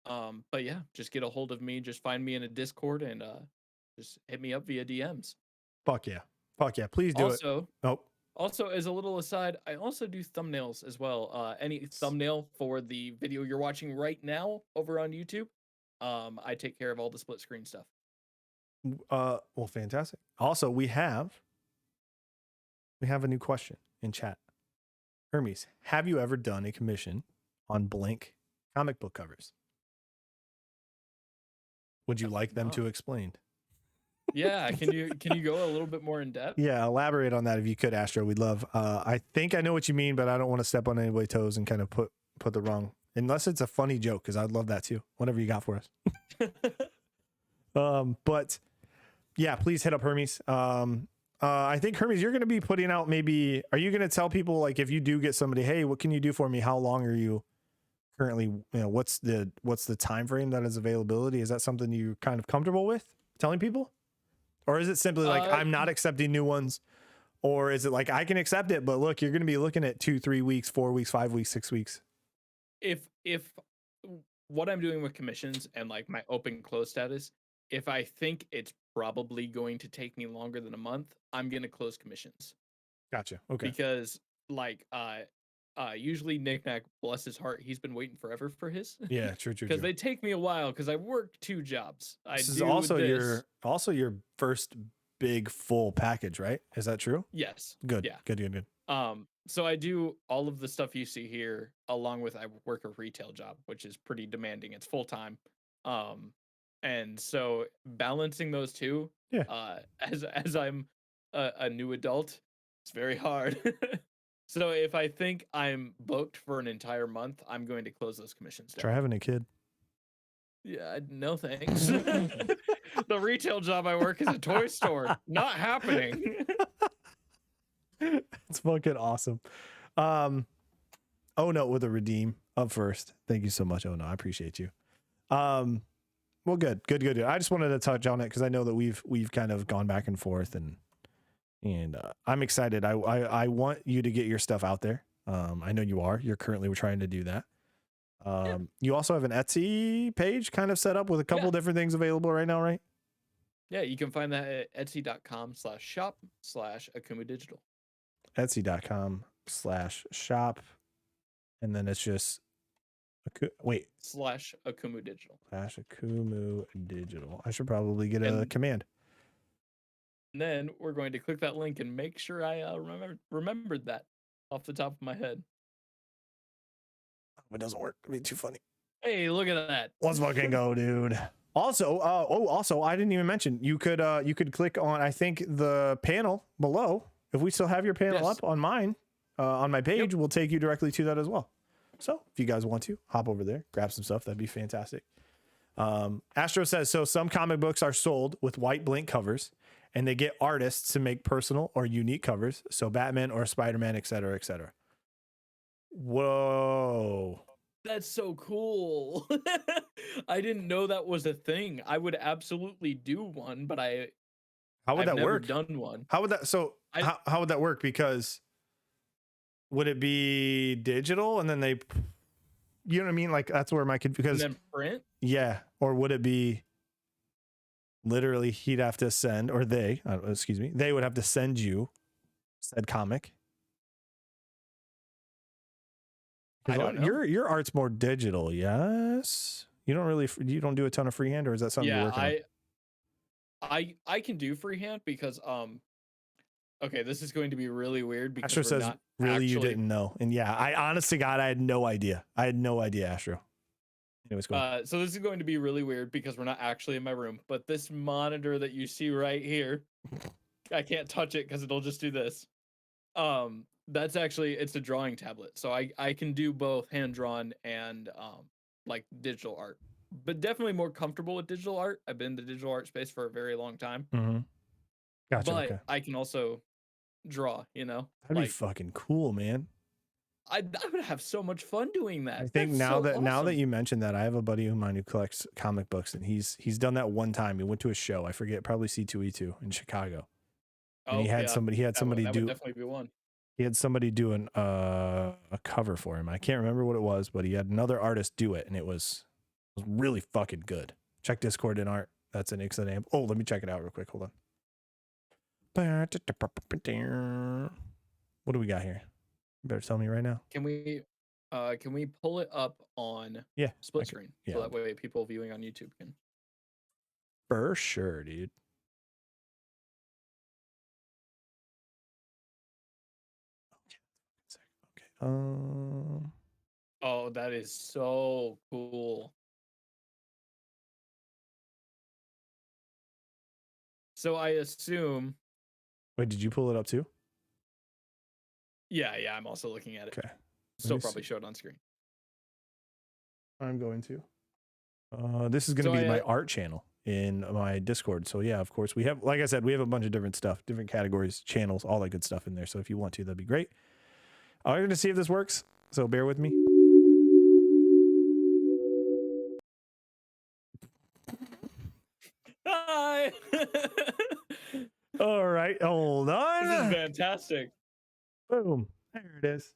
But yeah, just get a hold of me. Just find me in a Discord and just hit me up via DMs. Fuck yeah. Fuck yeah. Please do it. Oh. Also, as a little aside, I also do thumbnails as well. Any thumbnail for the video you're watching right now over on YouTube, I take care of all the split screen stuff. Well, fantastic. Also, we have a new question in chat. Hermes, have you ever done a commission on blank comic book covers? Would you like them to explain? Yeah, can you go a little bit more in depth? Yeah, elaborate on that if you could, Astro. We'd love. I think I know what you mean, but I don't want to step on anybody's toes and kind of put the wrong. Unless it's a funny joke, because I'd love that too. Whatever you got for us. But yeah, please hit up Hermes. I think Hermes, you're going to be putting out. Maybe are you going to tell people, like, if you do get somebody, hey, what can you do for me? How long are you currently? You know, what's the time frame that is availability? Is that something you're kind of comfortable with telling people? Or is it simply like, I'm not accepting new ones? Or is it like, I can accept it, but look, you're going to be looking at 2, 3 weeks, 4 weeks, 5 weeks, 6 weeks. If what I'm doing with commissions and like my open close status, if I think it's probably going to take me longer than a month, I'm going to close commissions. Gotcha. Okay. Because like, usually Knick-Knack, bless his heart, he's been waiting forever for his. Yeah, true. Because they take me a while because I work 2 jobs. This is also your first big full package, right? Is that true? Yes. Good. Yeah. Good. So I do all of the stuff you see here, along with I work a retail job, which is pretty demanding. It's full time. And so balancing those two, as I'm a new adult, it's very hard. So if I think I'm booked for an entire month, I'm going to close those commissions down. Try having a kid. Yeah, no thanks. The retail job I work is a toy store. Not happening. It's fucking awesome. Oh no, with a redeem up first. Thank you so much. Oh no, I appreciate you. Well, good. I just wanted to touch on it because I know that we've kind of gone back and forth, and I'm excited. I want you to get your stuff out there. I know you are. You're currently trying to do that. You also have an Etsy page kind of set up with a couple different things available right now, right? Yeah, you can find that at etsy.com/shop/Akumu Digital. Etsy.com/shop. And then it's just /Akumu Digital. /Akumu Digital. I should probably get a command. And then we're going to click that link and make sure I remembered that off the top of my head. It doesn't work. It'd be too funny. Hey, look at that. Let's fucking go, dude. Also, also, I didn't even mention, you could click on, I think, the panel below. If we still have your panel up on mine, on my page, we'll take you directly to that as well. So if you guys want to hop over there, grab some stuff, that'd be fantastic. Astro says, so some comic books are sold with white blank covers and they get artists to make personal or unique covers. So Batman or Spider-Man, et cetera, et cetera. Whoa. That's so cool. I didn't know that was a thing. I would absolutely do one, but how would that work? I've never done one. How would that, how would that work? Because would it be digital and then they, you know what I mean? Like that's where my because and then print? Yeah. Or would it be literally he'd have to send, or they would have to send you said comic? I don't know. Your art's more digital, yes. You don't do a ton of freehand, or is that something you're working on? I can do freehand because Okay, this is going to be really weird because Astro we're says, not really, you actually. didn't know. And yeah, I honest to God, I had no idea. I had no idea, Astro. Anyways, go ahead. So this is going to be really weird because we're not actually in my room, but this monitor that you see right here, I can't touch it because it'll just do this. That's actually, it's a drawing tablet, so I can do both hand drawn and like digital art, but definitely more comfortable with digital art. I've been in the digital art space for a very long time, Mm-hmm. Gotcha. but Okay. I can also draw. That'd be Like fucking cool, man. I would have so much fun doing I that. think That's so now that awesome. you mentioned that, I have a buddy of mine who collects comic books, and he's done that one time. He went to a show, I forget, probably C2E2 in Chicago, and Oh yeah, that would definitely be one. he had somebody do a cover for him. I can't remember what it was, but he had another artist do it, and it was really fucking good. Check Discord and art. That's an example. Oh, let me check it out real quick. Hold on. What do we got here? You better tell me right now. Can we pull it up on Yeah, split screen yeah, so that way people viewing on YouTube can? for sure, dude. Okay. Oh, that is so cool. So I assume, Wait, did you pull it up too? yeah, I'm also looking at it. Okay. Still probably show it on screen. I'm going to. This is going to be my art channel in my Discord. So yeah, of course we have, like I said, we have a bunch of different stuff, different categories, channels, all that good stuff in there. So if you want to, that'd be great. I'm going to see if this works. So bear with me. Hi. All right, hold on. This is fantastic. Boom. There it is.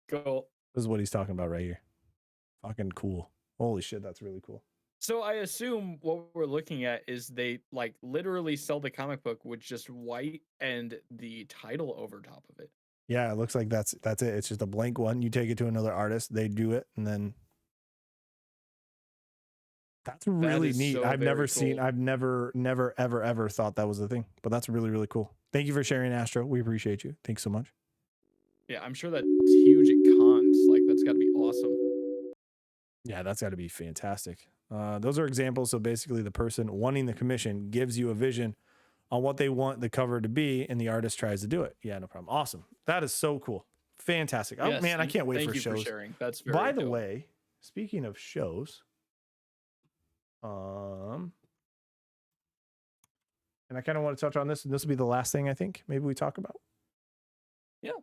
Cool. This is what he's talking about right here. Fucking cool. Holy shit, that's really cool. So I assume what we're looking at is they like literally sell the comic book with just white and the title over top of it. Yeah, it looks like that's it. It's just a blank one. You take it to another artist, they do it, and then that's really neat. So I've never very cool. I've never ever thought that was a thing, but that's really, really cool. Thank you for sharing, Astro. We appreciate you. Thanks so much. Yeah, I'm sure that's huge at cons. Like that's got to be awesome. Yeah, that's got to be fantastic. Those are examples. So basically, the person wanting the commission gives you a vision on what they want the cover to be, and the artist tries to do it. Yeah, no problem. Awesome. That is so cool. Fantastic. Yes, oh man, I can't wait for thank you shows. for sharing. That's very By the dope. way, speaking of shows, and I kind of want to touch on this, and this will be the last thing I think maybe we talk about. Yeah.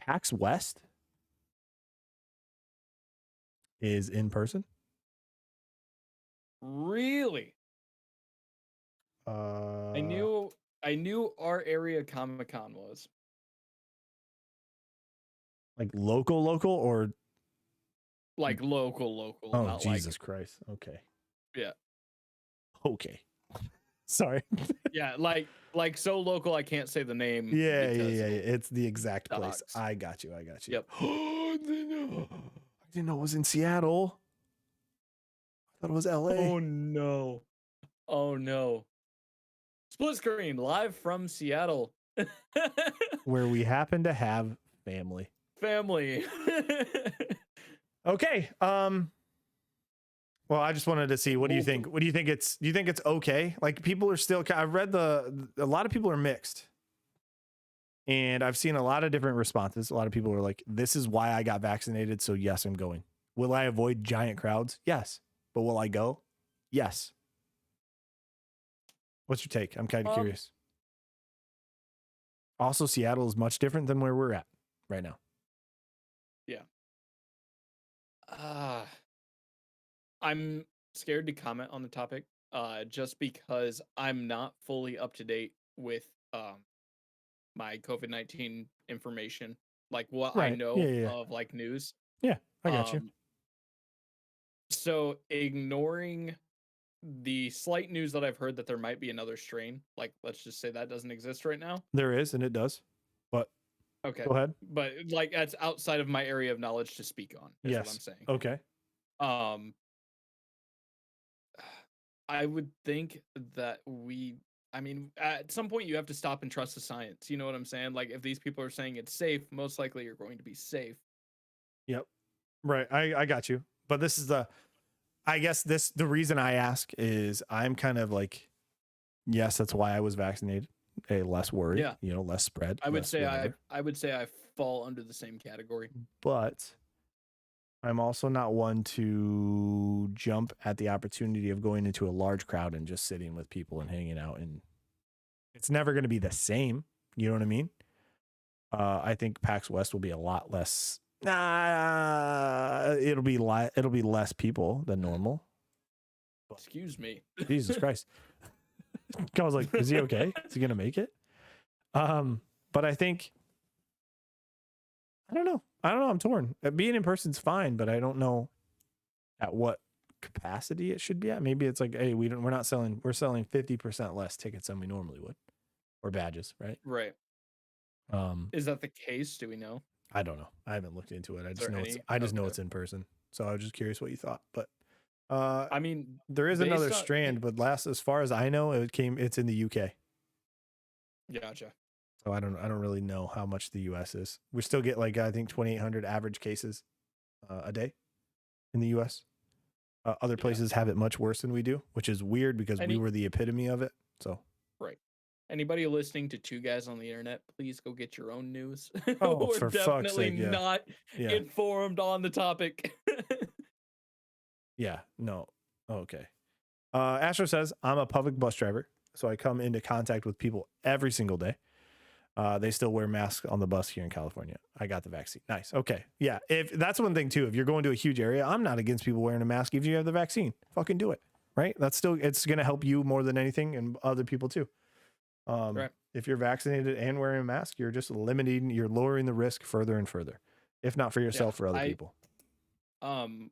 PAX West is in person. Really? I knew our area Comic-Con was. Like local or like local. Oh, not Jesus Christ. Okay. Yeah. Okay. Sorry. Yeah, like so local I can't say the name. Yeah. It's the exact place. Dogs. I got you. Yep. I didn't know it was in Seattle. I thought it was LA. Oh no. Split screen live from Seattle. Where we happen to have family. Okay. Well, I just wanted to see, what do you think? Do you think it's okay? Like, people are still, I've read a lot of people are mixed. And I've seen a lot of different responses. A lot of people are like, this is why I got vaccinated. So yes, I'm going. Will I avoid giant crowds? Yes. But will I go? Yes. What's your take? I'm kind of curious. Also, Seattle is much different than where we're at right now. Yeah. I'm scared to comment on the topic, just because I'm not fully up to date with my COVID-19 information, like what I know of like news. Yeah, I got you. So ignoring the slight news that I've heard that there might be another strain, like let's just say that doesn't exist right now. There is, and it does. But okay, go ahead. But like that's outside of my area of knowledge to speak on. Is what I'm saying. Okay. I would think that we I mean, at some point you have to stop and trust the science. You know what I'm saying? Like if these people are saying it's safe, most likely you're going to be safe. Yep. Right. I got you. But this is I guess the reason I ask is I'm kind of like, yes, that's why I was vaccinated. A less worry, Yeah. less spread, I would less say whatever. I would say I fall under the same category. But I'm also not one to jump at the opportunity of going into a large crowd and just sitting with people and hanging out. And it's never going to be the same. You know what I mean? I think PAX West will be a lot less. It'll be less people than normal. Excuse me. Jesus Christ. I was like, is he okay? Is he gonna make it? But I think I don't know. I'm torn. Being in person's fine, but I don't know at what capacity it should be at. Maybe it's like, hey, we're selling 50% less tickets than we normally would, or badges, right? Right. Is that the case? Do we know? I don't know. I haven't looked into it. I just know Okay. it's in person. So I was just curious what you thought. But I mean, there is another strand, but as far as I know, it's in the UK. Gotcha. So I don't really know how much the US is. We still get like, I think 2,800 average cases a day in the US. Other places have it much worse than we do, which is weird because we were the epitome of it. So right. Anybody listening to two guys on the internet, please go get your own news. Oh, We're for fuck's definitely sake, yeah. not informed on the topic. Yeah, no. Okay. Astro says, I'm a public bus driver, so I come into contact with people every single day. They still wear masks on the bus here in California. I got the vaccine. Nice. Okay. Yeah. If that's one thing too, if you're going to a huge area, I'm not against people wearing a mask if you have the vaccine. Fucking do it. Right. It's going to help you more than anything and other people too. Right. If you're vaccinated and wearing a mask, you're just you're lowering the risk further and further, if not for yourself, for other people. Can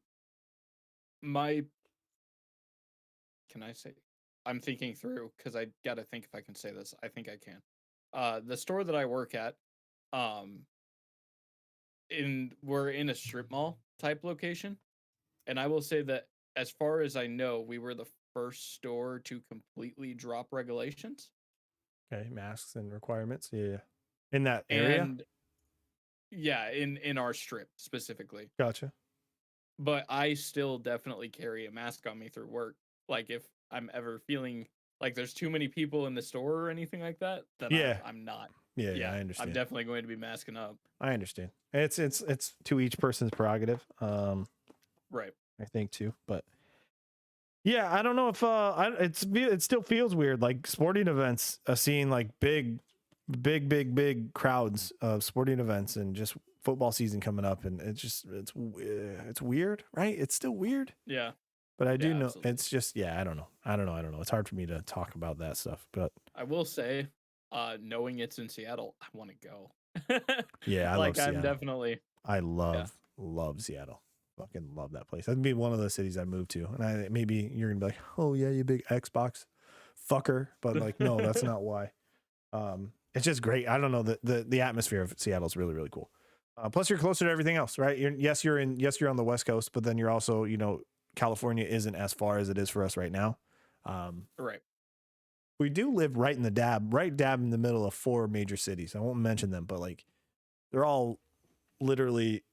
I say, I'm thinking through because I got to think if I can say this. I think I can. The store that I work at, we're in a strip mall type location. And I will say that as far as I know, we were the first store to completely drop regulations. Okay, masks and requirements. Yeah. In that area? And yeah, in our strip specifically. Gotcha. But I still definitely carry a mask on me through work. Like if I'm ever feeling like there's too many people in the store or anything like that, then I'm not. Yeah, I understand. I'm definitely going to be masking up. I understand. It's to each person's prerogative. Right. I think too, but yeah, I don't know if it still feels weird, like sporting events, seeing like big crowds of sporting events and just football season coming up, and it's weird, right? It's still weird. Yeah. But I do know absolutely. It's just, I don't know. It's hard for me to talk about that stuff, but I will say, knowing it's in Seattle, I want to go. Yeah, I like love Seattle. I'm definitely. I love Seattle. Fucking love that place. That'd be one of the cities I move to. And maybe you're gonna be like, oh yeah, you big Xbox fucker. But like, no, that's not why. It's just great. I don't know, the atmosphere of Seattle is really, really cool. Plus you're closer to everything else, right? You're on the West Coast, but then you're also, California isn't as far as it is for us right now. Right. We do live right dab in the middle of 4 major cities. I won't mention them, but like they're all literally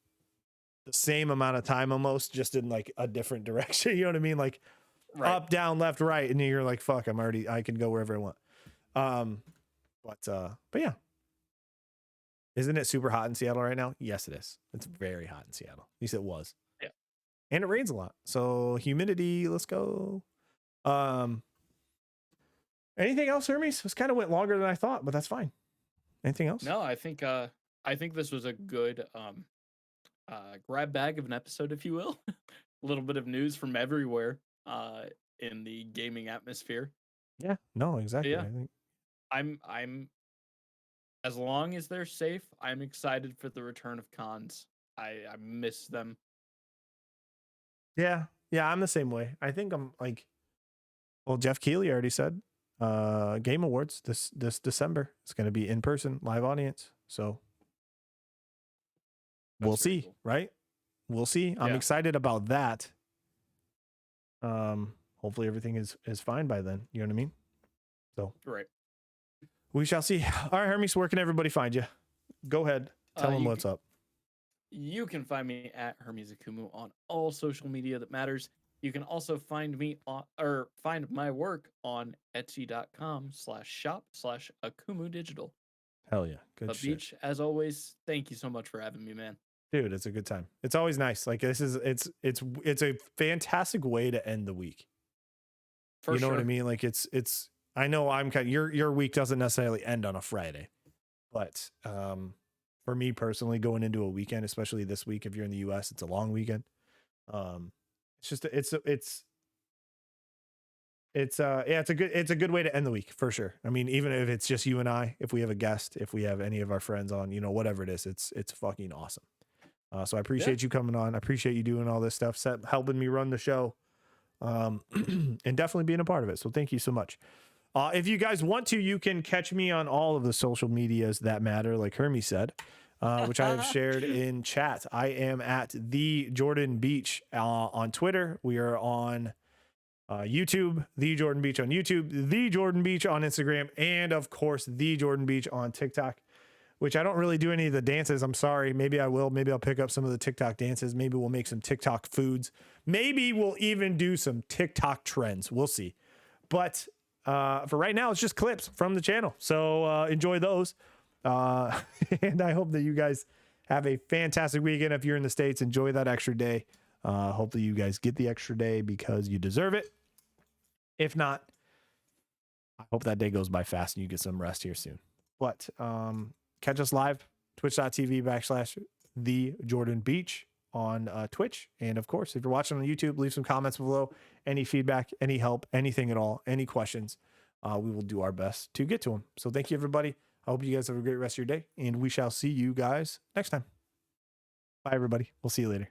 the same amount of time almost, just in like a different direction. You know what I mean? Like up, down, left, right. And you're like, fuck, I can go wherever I want. But yeah. Isn't it super hot in Seattle right now? Yes, it is. It's very hot in Seattle. At least it was. Yeah. And it rains a lot. So humidity, let's go. Anything else, Hermes? This kind of went longer than I thought, but that's fine. Anything else? No, I think this was a good grab bag of an episode, if you will. A little bit of news from everywhere in the gaming atmosphere. Yeah, no, exactly. Yeah. I think I'm as long as they're safe, I'm excited for the return of cons. I miss them. Yeah, I'm the same way. I think I'm like, well, Jeff Keighley already said Game Awards this December. It's going to be in person, live audience. So we'll see, cool. Right? We'll see. I'm excited about that. Hopefully everything is fine by then. You know what I mean? So Right. we shall see. All right, Hermes, where can everybody find you? Go ahead. Tell them what's up. You can find me at Hermes Akumu on all social media that matters. You can also find me on, or find my work on etsy.com/shop/Akumu Digital. Hell yeah. Good But shit. Beach, as always, thank you so much for having me, man. Dude, it's a good time. It's always nice. Like it's a fantastic way to end the week. For you know sure. what I mean? Like I know I'm kind of, your week doesn't necessarily end on a Friday, but for me personally, going into a weekend, especially this week, if you're in the US, it's a long weekend. It's just it's a good way to end the week for sure. I mean, even if it's just you and I, if we have a guest, if we have any of our friends on, whatever it is, it's fucking awesome. So I appreciate you coming on. I appreciate you doing all this stuff, helping me run the show, and definitely being a part of it. So thank you so much. If you guys want to, you can catch me on all of the social medias that matter, like Hermes said, which I have shared in chat. I am at the Jordan Beach on Twitter. We are on YouTube, the Jordan Beach on YouTube, the Jordan Beach on Instagram, and of course, the Jordan Beach on TikTok, which I don't really do any of the dances. I'm sorry. Maybe I will. Maybe I'll pick up some of the TikTok dances. Maybe we'll make some TikTok foods. Maybe we'll even do some TikTok trends. We'll see. But for right now, it's just clips from the channel. So enjoy those. And I hope that you guys have a fantastic weekend. If you're in the States, enjoy that extra day. Hopefully you guys get the extra day because you deserve it. If not, I hope that day goes by fast and you get some rest here soon. But catch us live, twitch.tv/the Jordan Beach on Twitch. And of course, if you're watching on YouTube, leave some comments below. Any feedback, any help, anything at all, any questions, we will do our best to get to them. So thank you, everybody. I hope you guys have a great rest of your day, and we shall see you guys next time. Bye, everybody. We'll see you later.